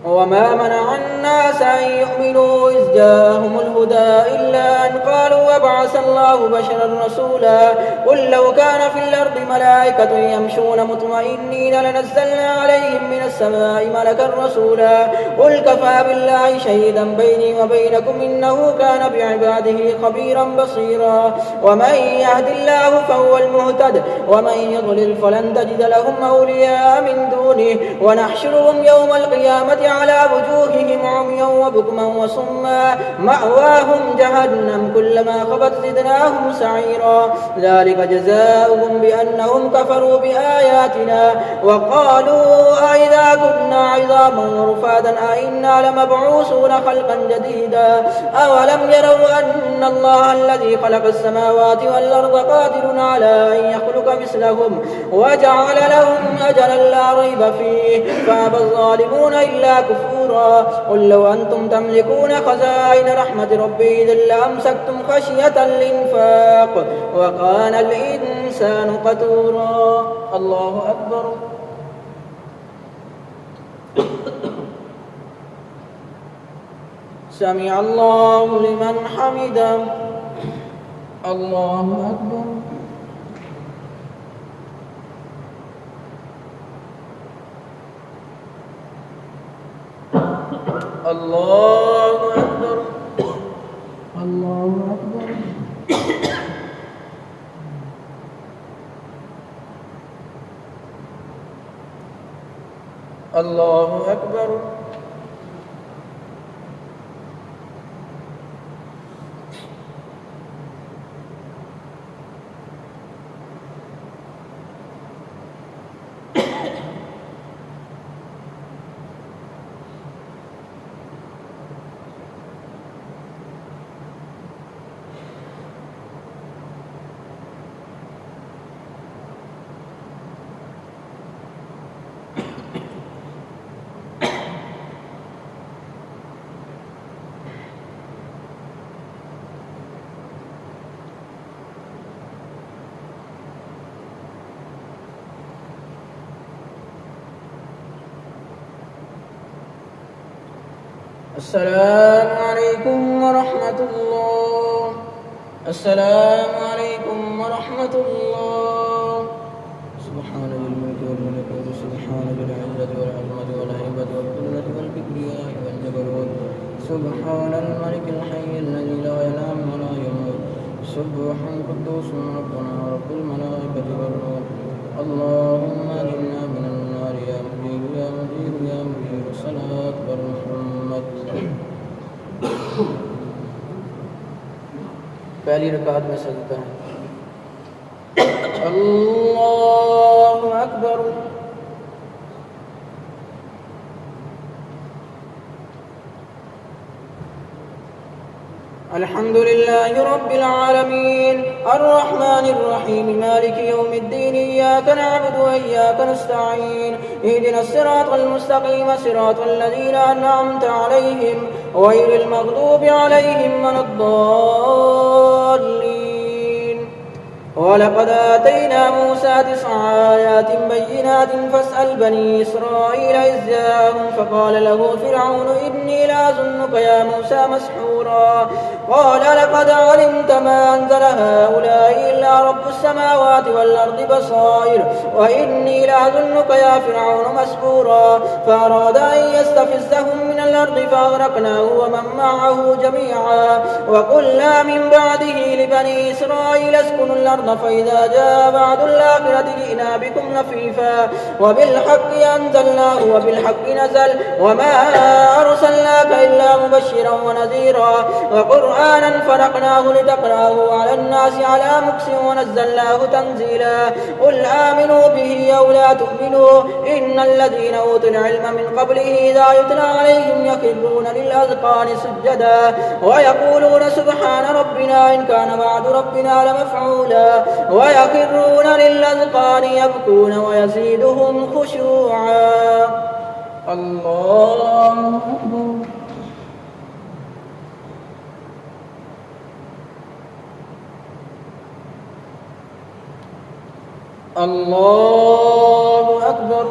وما منع الناس أن يؤمنوا إذ جاءهم الهدى إلا أن قالوا وبعث الله بشرا رسولا قل لو كان في الأرض ملائكة يمشون مطمئنين لنزلنا عليهم من السماء ملكا رسولا قل كفى بالله شهيدا بيني وبينكم إنه كان بعباده خبيرا بصيرا. ومن يهد الله فهو المهتد ومن يضلل فلن تجد لهم أولياء من دونه ونحشرهم يوم القيامة على وجوههم عميا وبكما وصما مأواهم جهنم كلما خبت زدناهم سعيرا ذلك جزاؤهم بأنهم كفروا بآياتنا وقالوا أئذا كنا عظاما ورفاتا أئنا لمبعوثون خلقا جديدا أولم يروا أن الله الذي خلق السماوات والأرض قادر على أن يخلق مثلهم وجعل لهم أجلا لا ريب فيه فأبى الظالمون إلا كفورا. قل لو أنتم تملكون خزائن رحمة ربي إذا لأمسكتم خشية الإنفاق وكان الإنسان قتورا. الله أكبر. سمع الله لمن حمده. الله أكبر. الله أكبر. الله أكبر. الله أكبر. السلام عليكم ورحمة الله. السلام عليكم ورحمة الله. سبحان ذي الملك والملكوت سبحان ذي العزة والعظمة والهيبة والقدرة والكبرياء والجبروت سبحان الملك الحي الذي لا ينام ولا يموت سبح قدوس ربنا رب الملائكة والروح. اللهم أجرنا من النار يا مجيب يا مجيب يا مجيب. الصلاة والمحمد. पहली रकात में सजदा है. अल्लाहु अकबर. الحمد لله رب العالمين الرحمن الرحيم مالك يوم الدين إياك نعبد وإياك نستعين اهدنا الصراط المستقيم صراط الذين أنعمت عليهم غير المغضوب عليهم ولا الضالين. ولقد آتينا موسى 9 آيات بينات فاسأل بني إسرائيل إذ جاءهم فقال له فرعون إني لأظنك يا موسى مسحورا قال لقد علمت ما أنزل هؤلاء إلا رب السماوات والأرض بصائر وإني لأظنك يا فرعون مسحورا فأراد أن يستفزهم من الأرض فأغرقناه ومن معه جميعا وقلنا من بعده لبني إسرائيل اسكنوا الأرض فإذا جاء بعد الآخرة جئنا بكم لفيفا وبالحق أنزلناه وبالحق نزل وما أرسلناك إلا مبشرا ونذيرا وقرآنا فرقناه لتقرأه على الناس على مكث ونزلناه تنزيلا. قل آمنوا به أو لا تؤمنوا إن الذين أوتوا العلم من قبله إذا يتلى عليهم يخرون للأذقان سجدا ويقولون سبحان ربنا إن كان وعد ربنا لمفعولا ويخرون للأذقان يبكون ويزيدهم خشوعا. الله أكبر. الله أكبر.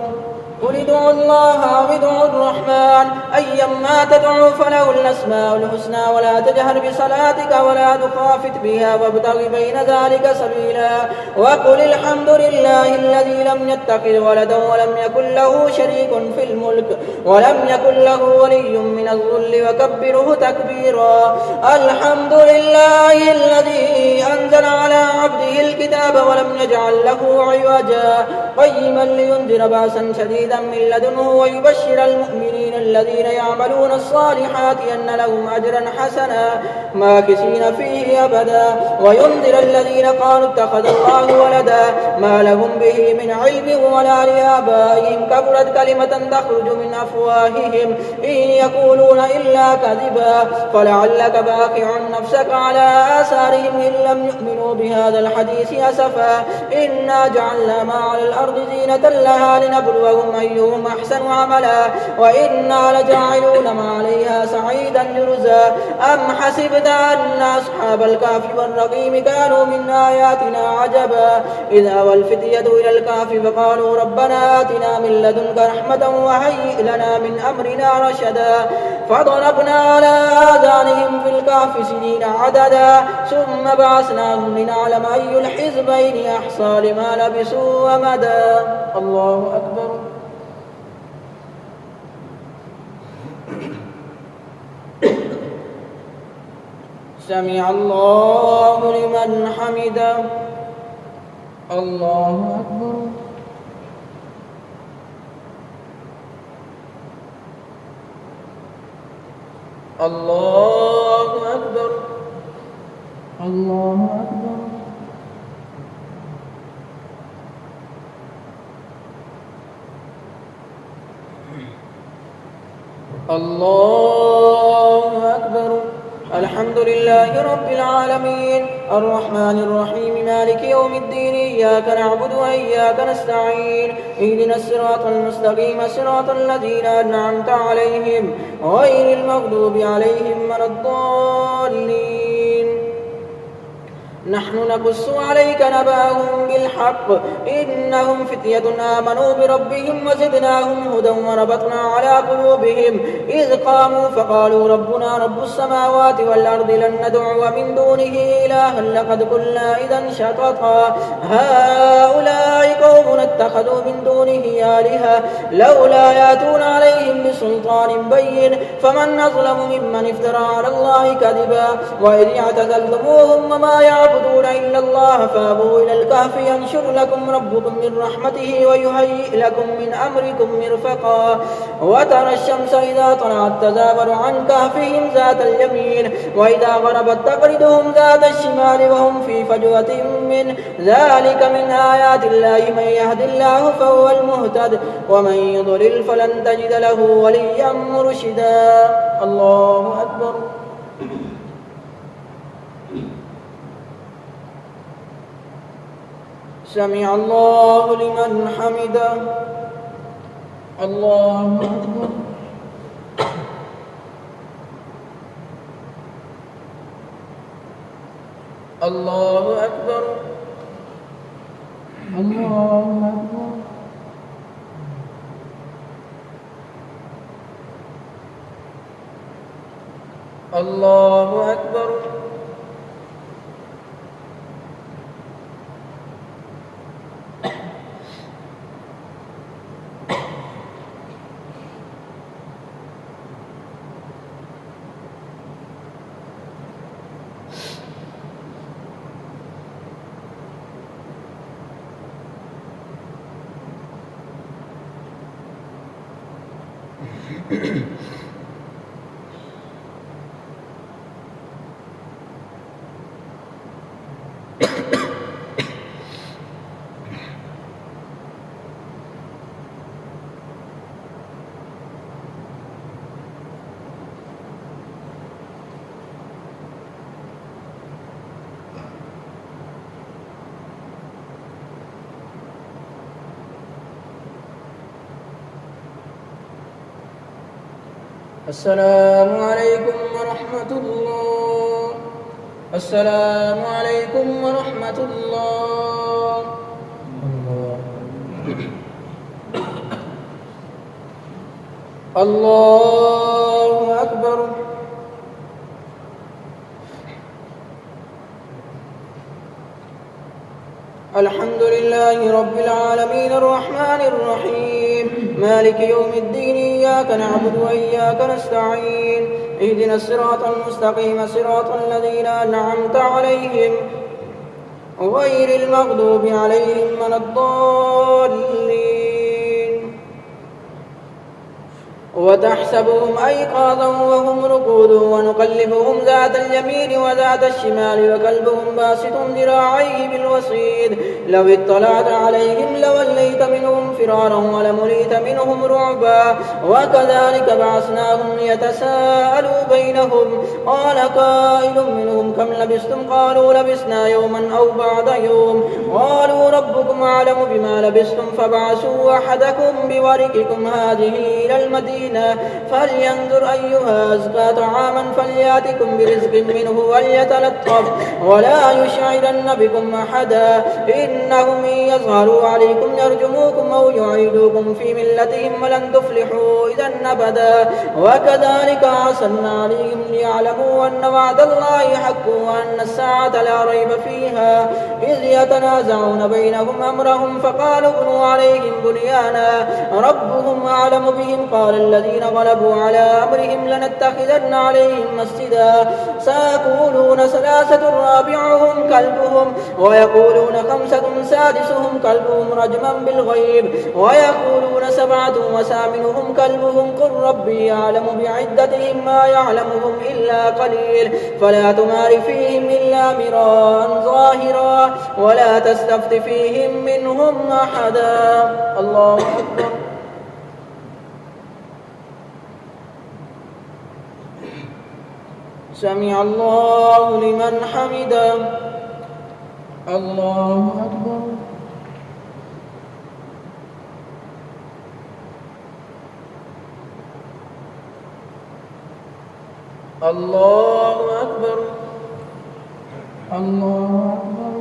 قل ادعوا الله أو ادعوا الرحمن أيما تدعوا فله الأسماء الحسنى ولا تجهر بصلاتك ولا تخافت بها وابتغ بين ذلك سبيلا وقل الحمد لله الذي لم يتخذ ولدا ولم يكن له شريك في الملك ولم يكن له ولي من الذل وكبره تكبيرا. الحمد لله الذي أنزل على عبده الكتاب ولم يجعل له عوجا قيما لينذر بأسا شديدا من لدنه ويبشر المؤمنين الذين يعملون الصالحات أن لهم أجرا حسنا ماكثين فيه أبدا وينذر الذين قالوا اتخذ الله ولدا ما لهم به من علم ولا لآبائهم كبرت كلمة تخرج من أفواههم إن يقولون إلا كذبا فلعلك باقع نفسك على آثارهم إن لم يؤمنوا بهذا الحديث أسفا إنا جعلنا ما على الأرض زينة لها لنبلوهم أيهم أحسن عملا وإنا لجاعلون ما عليها سعيدا جرزا. أم حسبت أن أصحاب الكهف والرقيم كانوا من آياتنا عجبا إذا والفتية إلى الكهف فقالوا ربنا آتنا من لدنك رحمة وهيئ لنا من أمرنا رشدا فضربنا على آذانهم في الكهف سنين عددا ثم بعثناهم لنعلم أي الحزبين أحصى لما لبثوا ومدا. الله أكبر. سمع الله لمن حمده. الله أكبر. الله أكبر. الله أكبر. الله أكبر. الحمد لله رب العالمين الرحمن الرحيم مالك يوم الدين إياك نعبد وإياك نستعين اهدنا الصراط المستقيم صراط الذين أنعمت عليهم غير المغضوب عليهم ولا الضالين. نحن نقص عليك نبأهم بالحق إنهم فتية آمنوا بربهم وزدناهم هدى وربطنا على قلوبهم إذ قاموا فقالوا ربنا رب السماوات والأرض لن ندعو من دونه إلها لقد قلنا إذا شططا هؤلاء قوم اتخذوا من دونه آلهة لولا يأتون عليهم بسلطان بين فمن أظلم ممن افترى على الله كذبا وإذ اعتزلتموهم وما يعبدون إلا الله فابوا إلى الكهف ينشر لكم ربكم من رحمته ويهيئ لكم من أمركم مرفقا وترى الشمس إذا طلعت تزاور عن كهفهم ذات اليمين وإذا غربت تقرضهم ذات الشمال وهم في فجوة من ذلك من آيات الله من يهد الله فهو المهتد ومن يضلل فلن تجد له وليا مرشدا. الله أكبر. سمع الله لمن حمده. الله أكبر. الله أكبر. الله أكبر. الله أكبر. السلام عليكم ورحمة الله. السلام عليكم ورحمة الله. الله الله أكبر. الحمد لله رب العالمين الرحمن الرحيم مالك يوم الدين إياك نعبد وإياك نستعين اهدنا الصراط المستقيم صراط الذين أنعمت عليهم غير المغضوب عليهم ولا الضالين. وتحسبهم أيقاظا وهم رقود ونقلبهم ذات اليمين وذات الشمال وكلبهم باسط ذراعيه بالوصيد لو اطلعت عليهم لوليت منهم فرارا ولمليت منهم رعبا وكذلك بعثناهم ليتساءلوا بينهم قال قائل منهم كم لبثتم قالوا لبثنا يوما أو بعض يوم قالوا ربكم أعلم بما لبثتم فابعثوا أحدكم بورقكم هذه إلى المدينة فلينظر أيها أزكى طعاما فليأتكم برزق منه وليتلطف ولا يشعرن بكم أحدا إنهم إن يظهروا عليكم يرجموكم أو يعيدوكم في ملتهم ولن تفلحوا إذا أبدا وكذلك أرسلنا عليهم ليعلموا أن وعد الله حق وأن الساعة لا ريب فيها إذ يتنازعون بينهم أمرهم فقالوا ابنوا عليهم بنيانا ربهم أعلم بهم قال الذين غلبوا على أمرهم لنتخذن عليهم مسجدا سيقولون ثلاثة رابعهم كلبهم ويقولون خمسة سادسهم كلبهم رجما بالغيب ويقولون سبعة وثامنهم كلبهم قل ربي يعلم بعدتهم ما يعلمهم إلا قليل فلا تمار فيهم إلا مراء ظاهرا ولا تستفت فيهم منهم أحدا. الله أكبر. سمع الله لمن حمده. الله أكبر. الله أكبر. الله أكبر.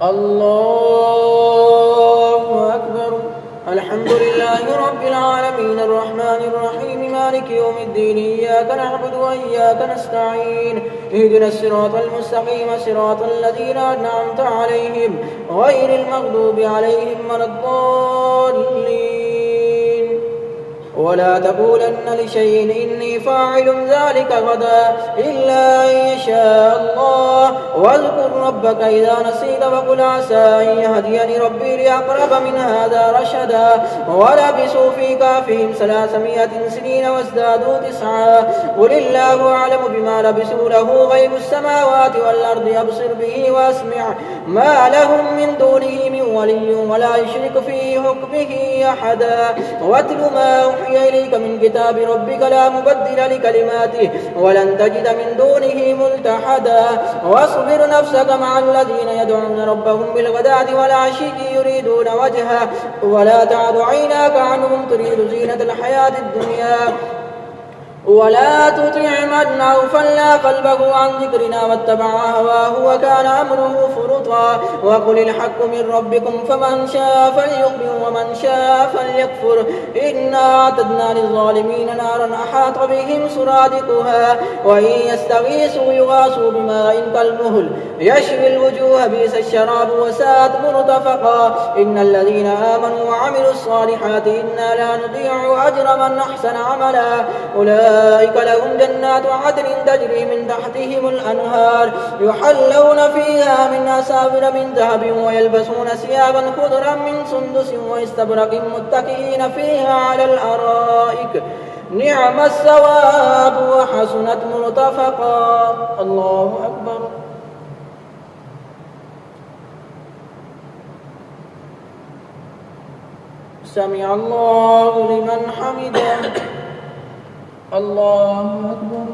الله أكبر. الحمد لله رب العالمين الرحمن الرحيم مالك يوم الدين إياك نعبد وإياك نستعين اهدنا الصراط المستقيم صراط الذين أنعمت عليهم غير المغضوب عليهم ولا الضالين. ولا تقولن لشيء إني فاعل ذلك غدا إلا أن يشاء الله واذكر ربك إذا نسيت وقل عسى أن يهديني ربي لأقرب من هذا رشدا ولبثوا في كهفهم 300 سنين وازدادوا 9 قل الله أعلم بما لبثوا له غيب السماوات والأرض يبصر به وأسمع ما لهم من دونه من ولي ولا يشرك في حكمه أحدا واتل ما أوحي إليك من كتاب ربك لا مبدل لكلماته ولن تجد من دونه ملتحدا واصبر نفسك مع الذين يدعون ربهم بالغداة والعشي يريدون وجهه ولا تعد عيناك عنهم تريد زينة الحياة الدنيا ولا تطع من أغفلنا قلبه عن ذكرنا واتبع هواه وكان أمره فرطا وقل الحق من ربكم فمن شاء فليؤمن ومن شاء فليكفر إنا أعتدنا للظالمين نارا أحاط بهم سرادقها وإن يستغيثوا يغاثوا بماء كالمهل يشوي الوجوه بئس الشراب وساءت مرتفقا إن الذين آمنوا وعملوا الصالحات إنا لا نضيع أجر من أحسن عملا أولئك لهم جنات عدن تجري من تحتهم الأنهار يحلون فيها من أساور من ذهب ويلبسون ثيابا خضرا من سندس واستبرق متكئين فيها على الأرائك نعم الثواب وحسنت مرتفقا. الله أكبر. سمع الله لمن حمده. الله أكبر.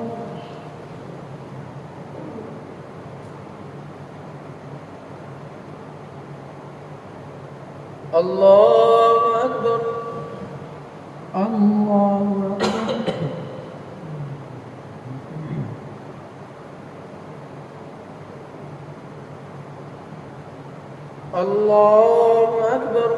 الله أكبر. الله أكبر. الله أكبر.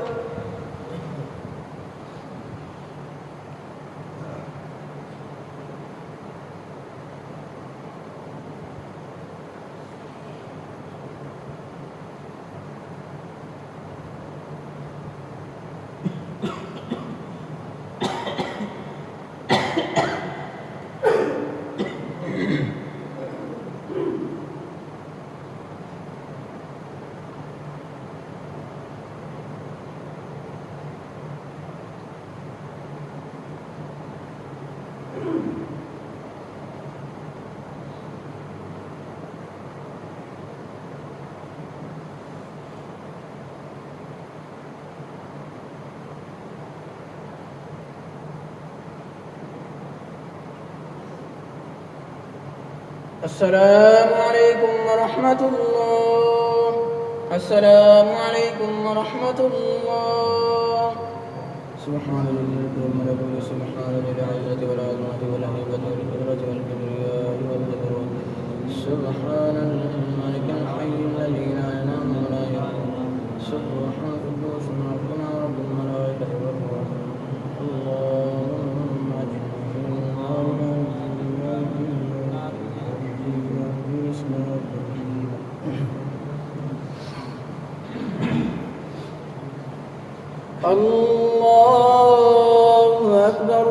السلام عليكم ورحمة الله. السلام عليكم ورحمة الله. سبحان الذي له الملك سبحان ذي العزة والعظمة والهيبة والقدرة والكبرياء والجبروت. سبحان الملك الحي الذي لا ينام ولا يقوم. سبحان قدوس ربنا رب الملائكة والروح. اللهم اجعلنا في النار. الله أكبر.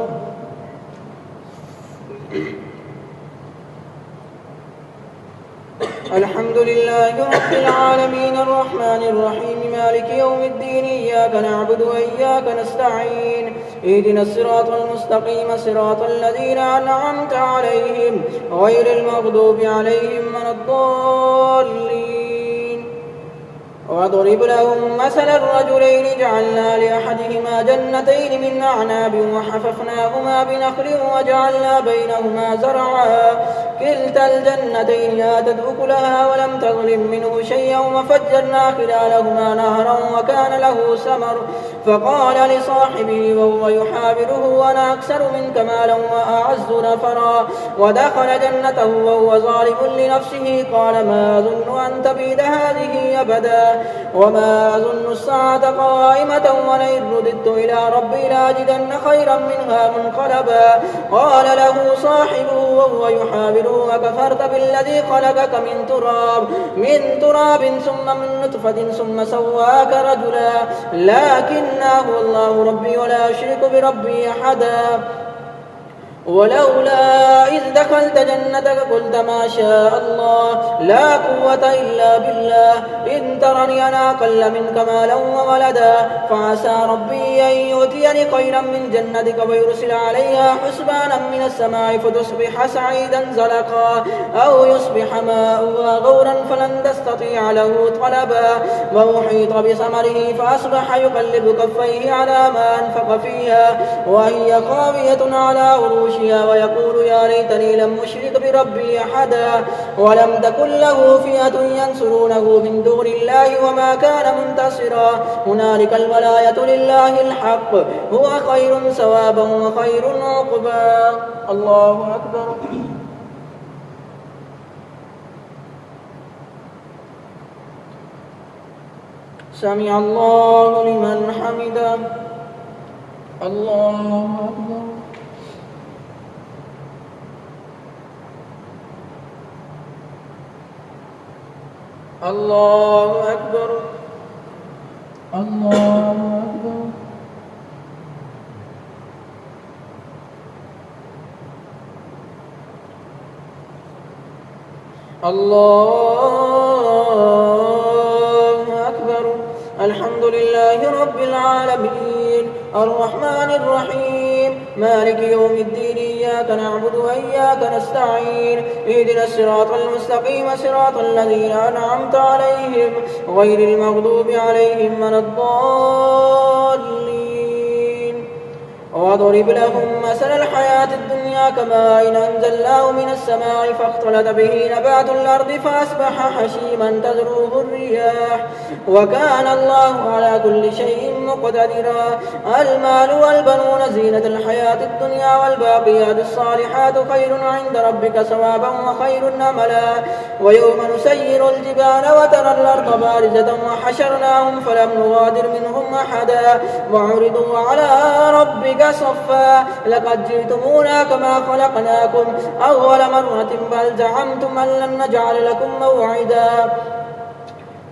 الحمد لله رب العالمين الرحمن الرحيم مالك يوم الدين إياك نعبد وإياك نستعين اهدنا الصراط المستقيم صراط الذين أنعمت عليهم غير المغضوب عليهم ولا الضالين. واضرب لهم مثل الرجلين جعلنا لأحدهما جنتين من أعناب وحففناهما بنخل وجعلنا بينهما زرعا كلتا الجنتين آتت أكلها ولم تظلم منه شيئا وفجرنا خلالهما نهرا وكان له ثمر فقال لصاحبه وهو يحاوره أنا أكثر منك مالا وأعز نفرا ودخل جنته وهو ظالم لنفسه قال ما أظن أن تبيد هذه أبدا وما أظن الساعة قائمة ولئن رددت إلى ربي لأجدن خيرا منها منقلبا قال له صاحبه وهو يحاوره أكفرت بالذي خلقك من تراب ثم من نطفة ثم سواك رجلا لكنه الله ربي ولا أشرك بربي أحدا ولولا إذ دخلت جنتك قلت ما شاء الله لا قوة إلا بالله إن ترني أنا أقل منك مالا وولدا فعسى ربي أن يؤتيني خيرا من جنتك ويرسل عليها حسبانا من السماء فتصبح سعيدا زلقا أو يصبح ماؤها غورا فلن تستطيع له طلبا وأحيط بثمره فأصبح يقلب كفيه على ما أنفق فيها وهي خاوية على عروشها ويقول يا ليتني لم أشرك بربي أحدا ولم تكن له فئة ينصرونه من دون الله وما كان منتصرا هنالك الولاية لله الحق هو خير ثوابا وخير عقبا. الله أكبر. سمع الله لمن حمده. الله أكبر. الله أكبر. الله أكبر. الله أكبر. الحمد لله رب العالمين الرحمن الرحيم مالك يوم الدين إياك نعبد وإياك نستعين اهدنا الصراط المستقيم صراط الذين أنعمت عليهم غير المغضوب عليهم ولا الضالين. واضرب لهم مثل الحياة الدنيا كماء أنزلناه من السماء فاختلط به نبات الأرض فأصبح حشيما تذروه الرياح وكان الله على كل شيء مقتدرا. المال والبنون زينة الحياة الدنيا والباقيات الصالحات خير عند ربك ثوابا وخير أملا. ويوم نسير الجبال وترى الأرض بارزة وحشرناهم فلم نغادر منهم أحدا وعرضوا على ربك صفا لقد جئتمونا كما خلقناكم أول مرة بل زعمتم أن لن نجعل لكم موعدا.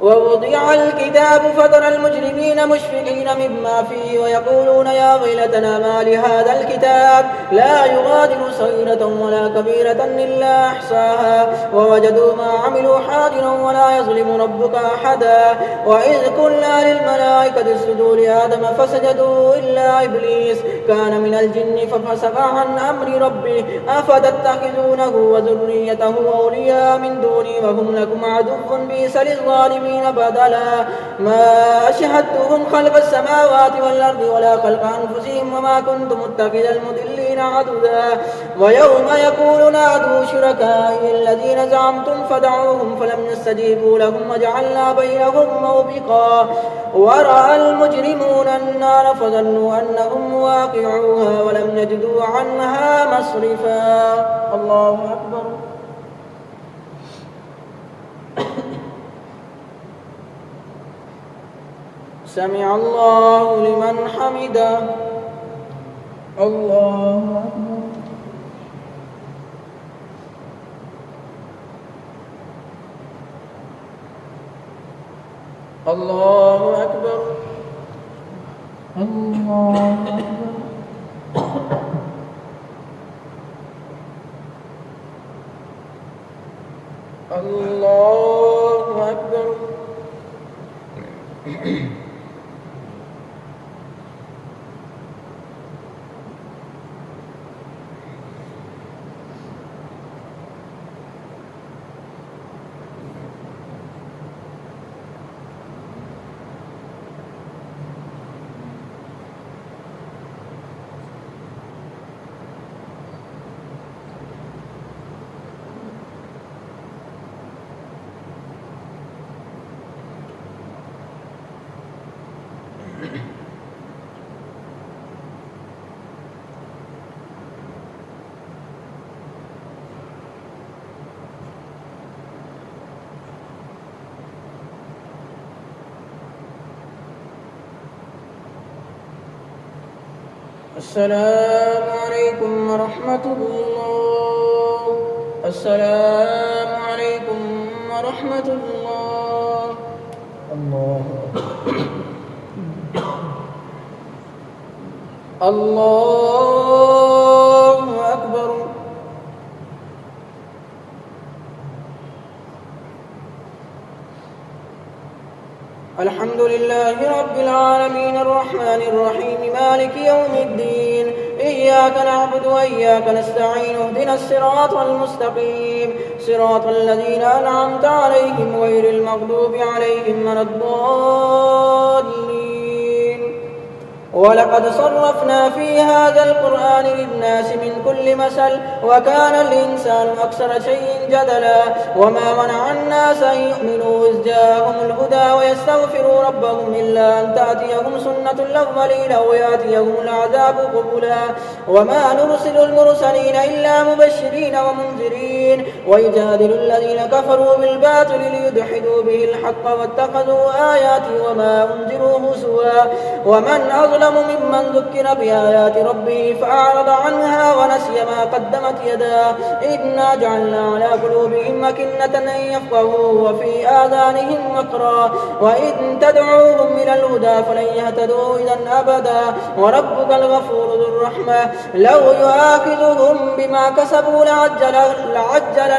ووضع الكتاب فترى المجرمين مشفقين مما فيه ويقولون يا ويلتنا ما لهذا الكتاب لا يغادر صغيرة ولا كبيرة إلا أحصاها ووجدوا ما عملوا حاضرا ولا يظلم ربك أحدا. وإذ قلنا للملائكة اسجدوا لآدم فسجدوا إلا إبليس كان من الجن ففسق عن أمر ربه أفتتخذونه وذريته أولياء من دوني وهم لكم عدو بئس للظالمين بدلا. ما أشهدتهم خلق السماوات والأرض ولا خلق أنفسهم وما كنت متخذ المضلين عضدا. ويوم يقول نادوا شركائي الذين زعمتم فدعوهم فلم يستجيبوا لهم وجعلنا بينهم موبقا. ورأى المجرمون النار فظنوا أنهم واقعوها ولم يجدوا عنها مصرفا. الله أكبر. سمع الله لمن حمده. الله أكبر. الله أكبر. الله أكبر. الله أكبر. السلام عليكم ورحمة الله. السلام عليكم ورحمة الله. الله الله أكبر. الحمد لله رب العالمين الرحمن الرحيم مالك يوم الدين إياك نعبد وإياك نستعين اهدنا الصراط المستقيم صراط الذين أنعمت عليهم غير المغضوب عليهم ولا الضالين. ولقد صرفنا في هذا القرآن للناس من كل مثل وكان الإنسان أكثر شيء جدلا. وما منع الناس أن يؤمنوا إذ جاءهم الهدى ويستغفروا ربهم إلا أن تأتيهم سنة الأولين أو يأتيهم العذاب قبلا. وما نرسل المرسلين إلا مبشرين ومنذرين ويجادل الذين كفروا بالباطل ليدحدوا به الحق واتخذوا آياتي وما أنذروا هزوا. ومن أظلم ممن ذكر بآيات ربه فأعرض عنها ونسي ما قدمت يداه إنا جعلنا على قلوبهم أكنة أن يفقهوا وفي آذانهم وقرا وإن تدعوهم إلى الهدى فلن يهتدوا إذا أبدا. وربك الغفور ذو الرحمة لو يؤاخذهم بما كسبوا لعجل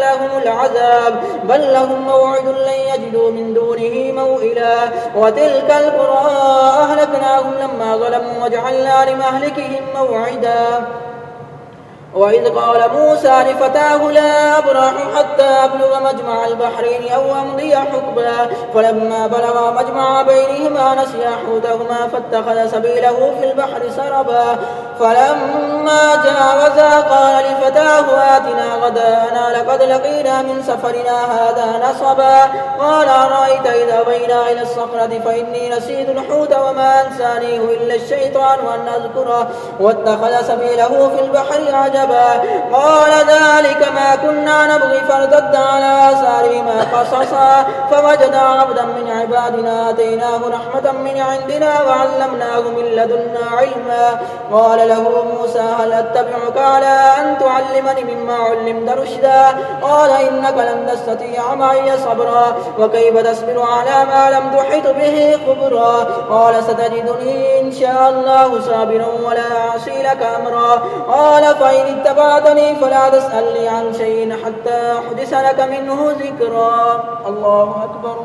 لهم العذاب بل لهم موعد لن يجدوا من دونه موئلا. وتلك القرى أهلكناهم لما ظلموا وجعلنا لمهلكهم موعدا. وإذ قال موسى لفتاه لا أبرح حتى أبلغ مجمع البحرين أو أمضي حقبا فلما بلغا مجمع بينهما نسيا حوتهما فاتخذ سبيله في البحر سربا. فلما جاوزا قال لفتاه آتنا غداءنا لقد لقينا من سفرنا هذا نصبا قال أرأيت إذا بينا إلى الصخرة فإني نسيت الحوت وما أنسانيه إلا الشيطان أن أذكره واتخذ سبيله في البحر عجبا قال ذلك ما كنا نبغي فارتد على آثارهما قصصا فوجد عبدا من عبادنا آتيناه رحمة من عندنا وعلمناه من لدنا علما قال له موسى هل أتبعك على أن تعلمني مما علمت رشدا قال إنك لن تستطيع معي صبرا وكيف تصبر على ما لم تحط به خبرا قال ستجدني إن شاء الله صابرا ولا أعصي لك أمرا قال فإن اتبعتني فلا تسألني عن شيء حتى أحدث لك منه ذكرا. الله أكبر.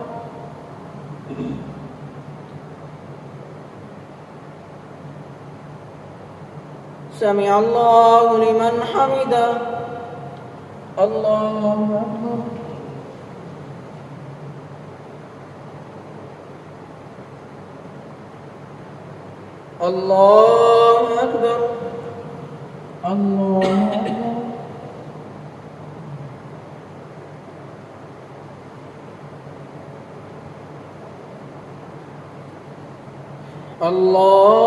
سمع الله لمن حمده. الله أكبر. الله أكبر. الله أكبر.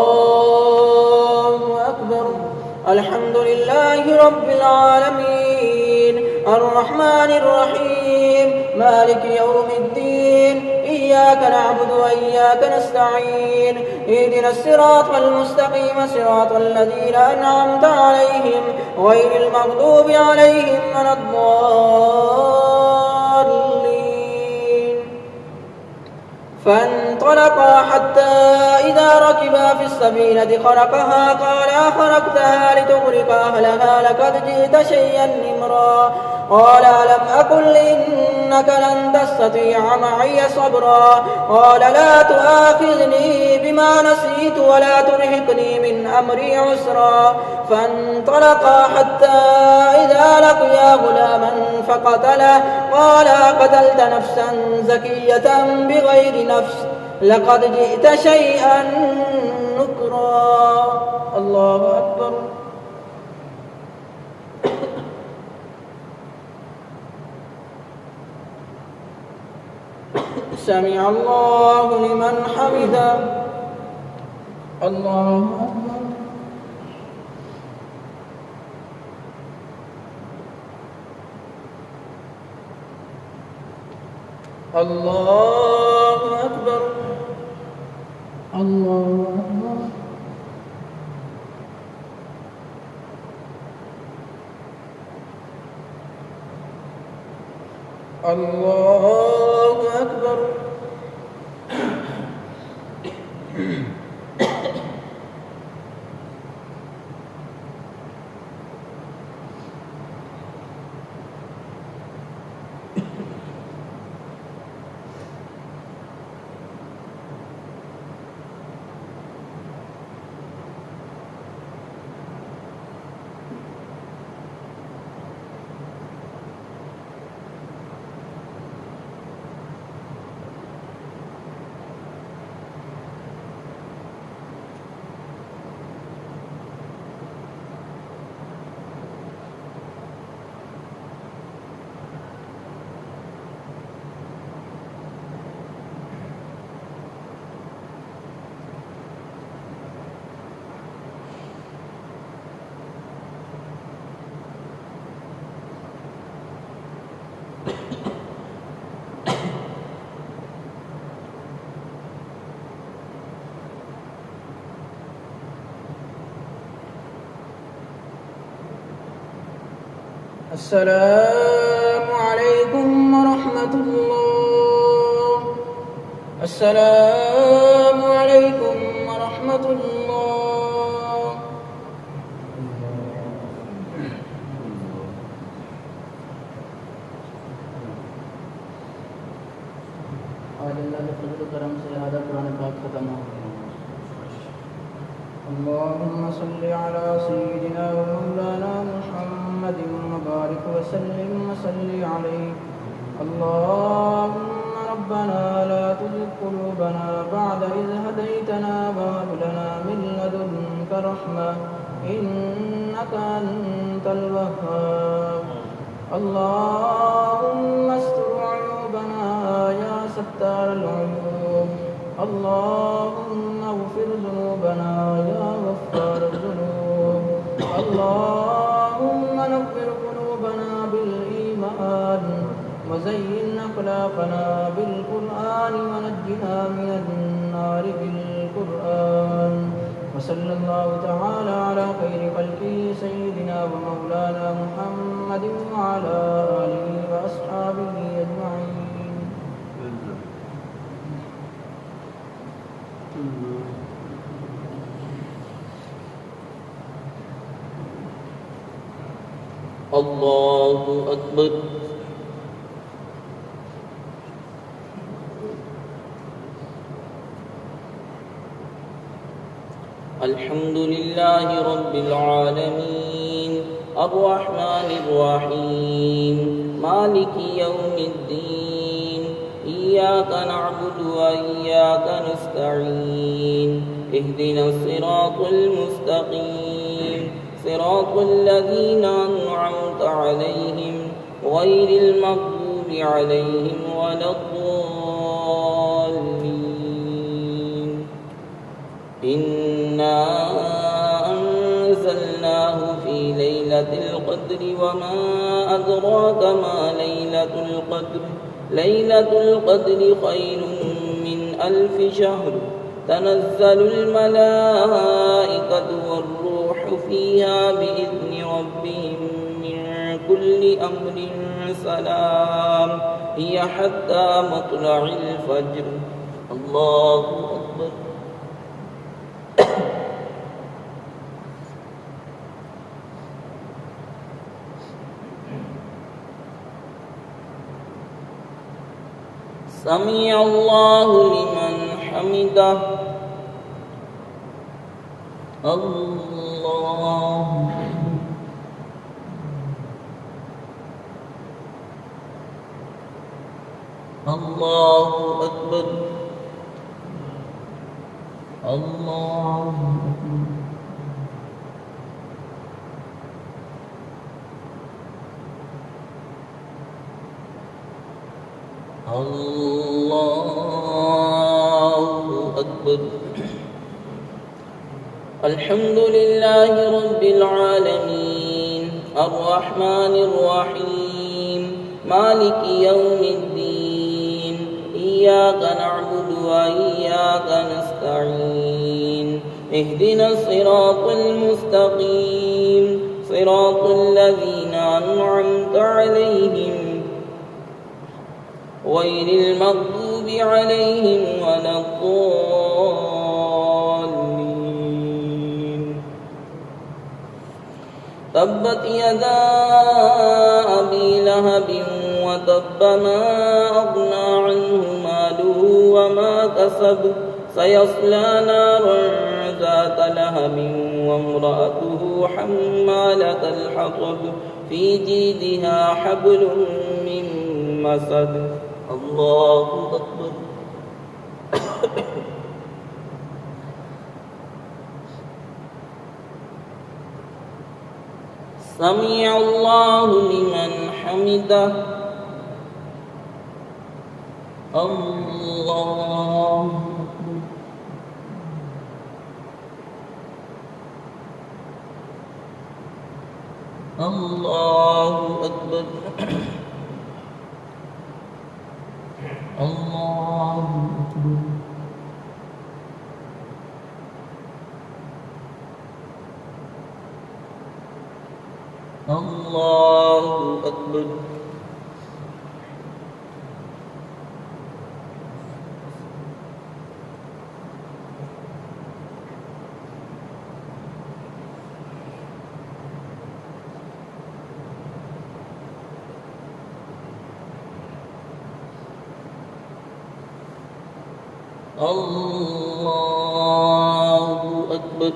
الله أكبر. الحمد لله رب العالمين الرحمن الرحيم مالك يوم الدين إياك نعبد وإياك نستعين اهدنا الصراط المستقيم صراط الذين أنعمت عليهم غير المغضوب عليهم ولا الضالين. فانطلقا حتى إذا ركبا في السفينة خرقها قال أخرقتها لتغرق أهلها لقد جئت شيئا إمرا قال ألم أقل إنك لن تستطيع معي صبرا قال لا تؤاخذني بما نسيت ولا ترهقني من أمري عسرا فانطلقا حتى إذا لقيا غلاما فقتله قال قتلت نفسا زكية بغير نفس لقد جئت شيئا نكرا. الله أكبر. سمع الله لمن حمده. الله أكبر. الله أكبر. الله أكبر. الله أكبر. السلام عليكم ورحمة الله. السلام عليكم ورحمة الله. आज अल्लाह के फजल करम से आधा कुरान पाक खत्म हो गया. اللهم صل على سيدنا ومولانا محمد وبارك وسلم وصل عليه. اللهم ربنا لا تزغ قلوبنا بعد إذ هديتنا وهب لنا من لدنك رحمة إنك أنت الوهاب. اللهم استر عيوبنا يا ستار العيوب. اللهم اغفر ذنوبنا يا غفار الذنوب. اللهم نور قلوبنا بالإيمان وزين أخلاقنا بالقرآن ونجنا من النار بالقرآن. وصلى الله تعالى على خير خلقه سيدنا ومولانا محمد وعلى آله وأصحابه أجمعين. الله أكبر. الحمد لله رب العالمين الرحمن الرحيم مالك يوم الدين إياك نعبد وإياك نستعين اهدنا الصراط المستقيم صراط الذين أنعمت عليهم غير المغضوب عليهم ولا الضالين. إنا أنزلناه في ليلة القدر وما أدراك ما ليلة القدر. ليلة القدر خير من 1000 شهر. تنزل الملائكة والروح فيها بإذن ربهم من كل أمر سلام هي حتى مطلع الفجر. الله أكبر. سمع الله لمن حمده. الله الله أكبر. الله أكبر. الله أكبر. الحمد لله رب العالمين الرحمن الرحيم مالك يوم الدين إياك نعبد وإياك نستعين اهدنا الصراط المستقيم صراط الذين أنعمت عليهم غير المغضوب عليهم ولا الضالين. تبت يدا أبي لهب وتب ما أغنى عنه ماله وما كسب سيصلى نارا ذات لهب وامرأته حمالة الحطب في جيدها حبل من مسد. الله أكبر. سمع الله لمن حمده. الله أكبر. الله أكبر. الله أكبر. الله أكبر. الله أكبر.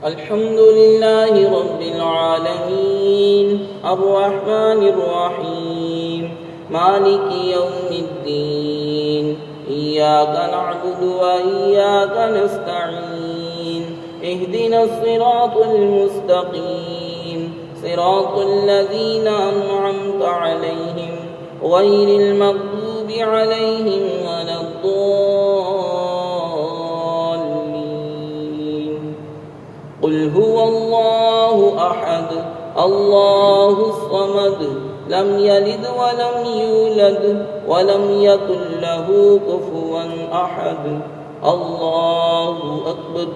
الحمد لله رب العالمين الرحمن الرحيم مالك يوم الدين إياك نعبد وإياك نستعين اهدنا الصراط المستقيم صراط الذين أنعمت عليهم غير المغضوب عليهم ولا الضالين. قل هو الله أحد الله الصمد لم يلد ولم يولد ولم يكن له كفوا أحد. الله أكبر.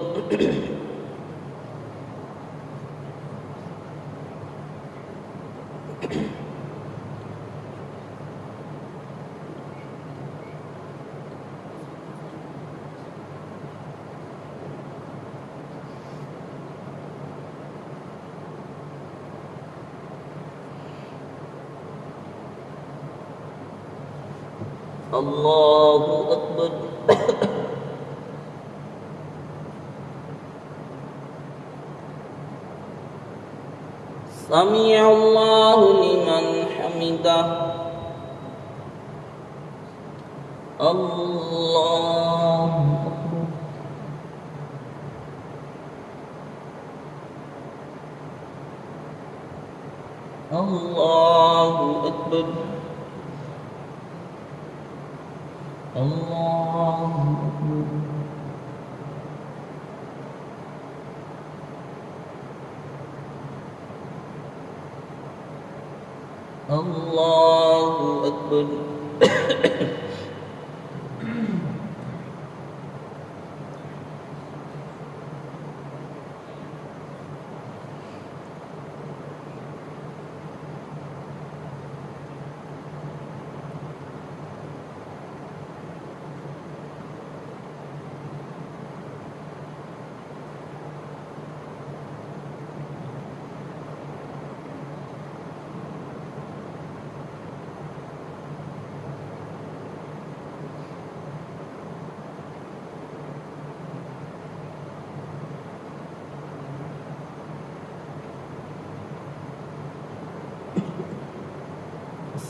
الله أكبر. سمع الله لمن حمده. الله أكبر. الله أكبر. الله أكبر. الله أكبر.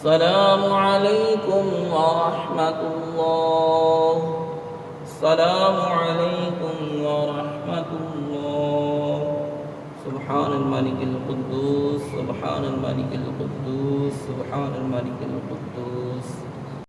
السلام عليكم ورحمة الله. السلام عليكم ورحمة الله. سبحان الملك القدوس سبحان الملك القدوس سبحان الملك القدوس.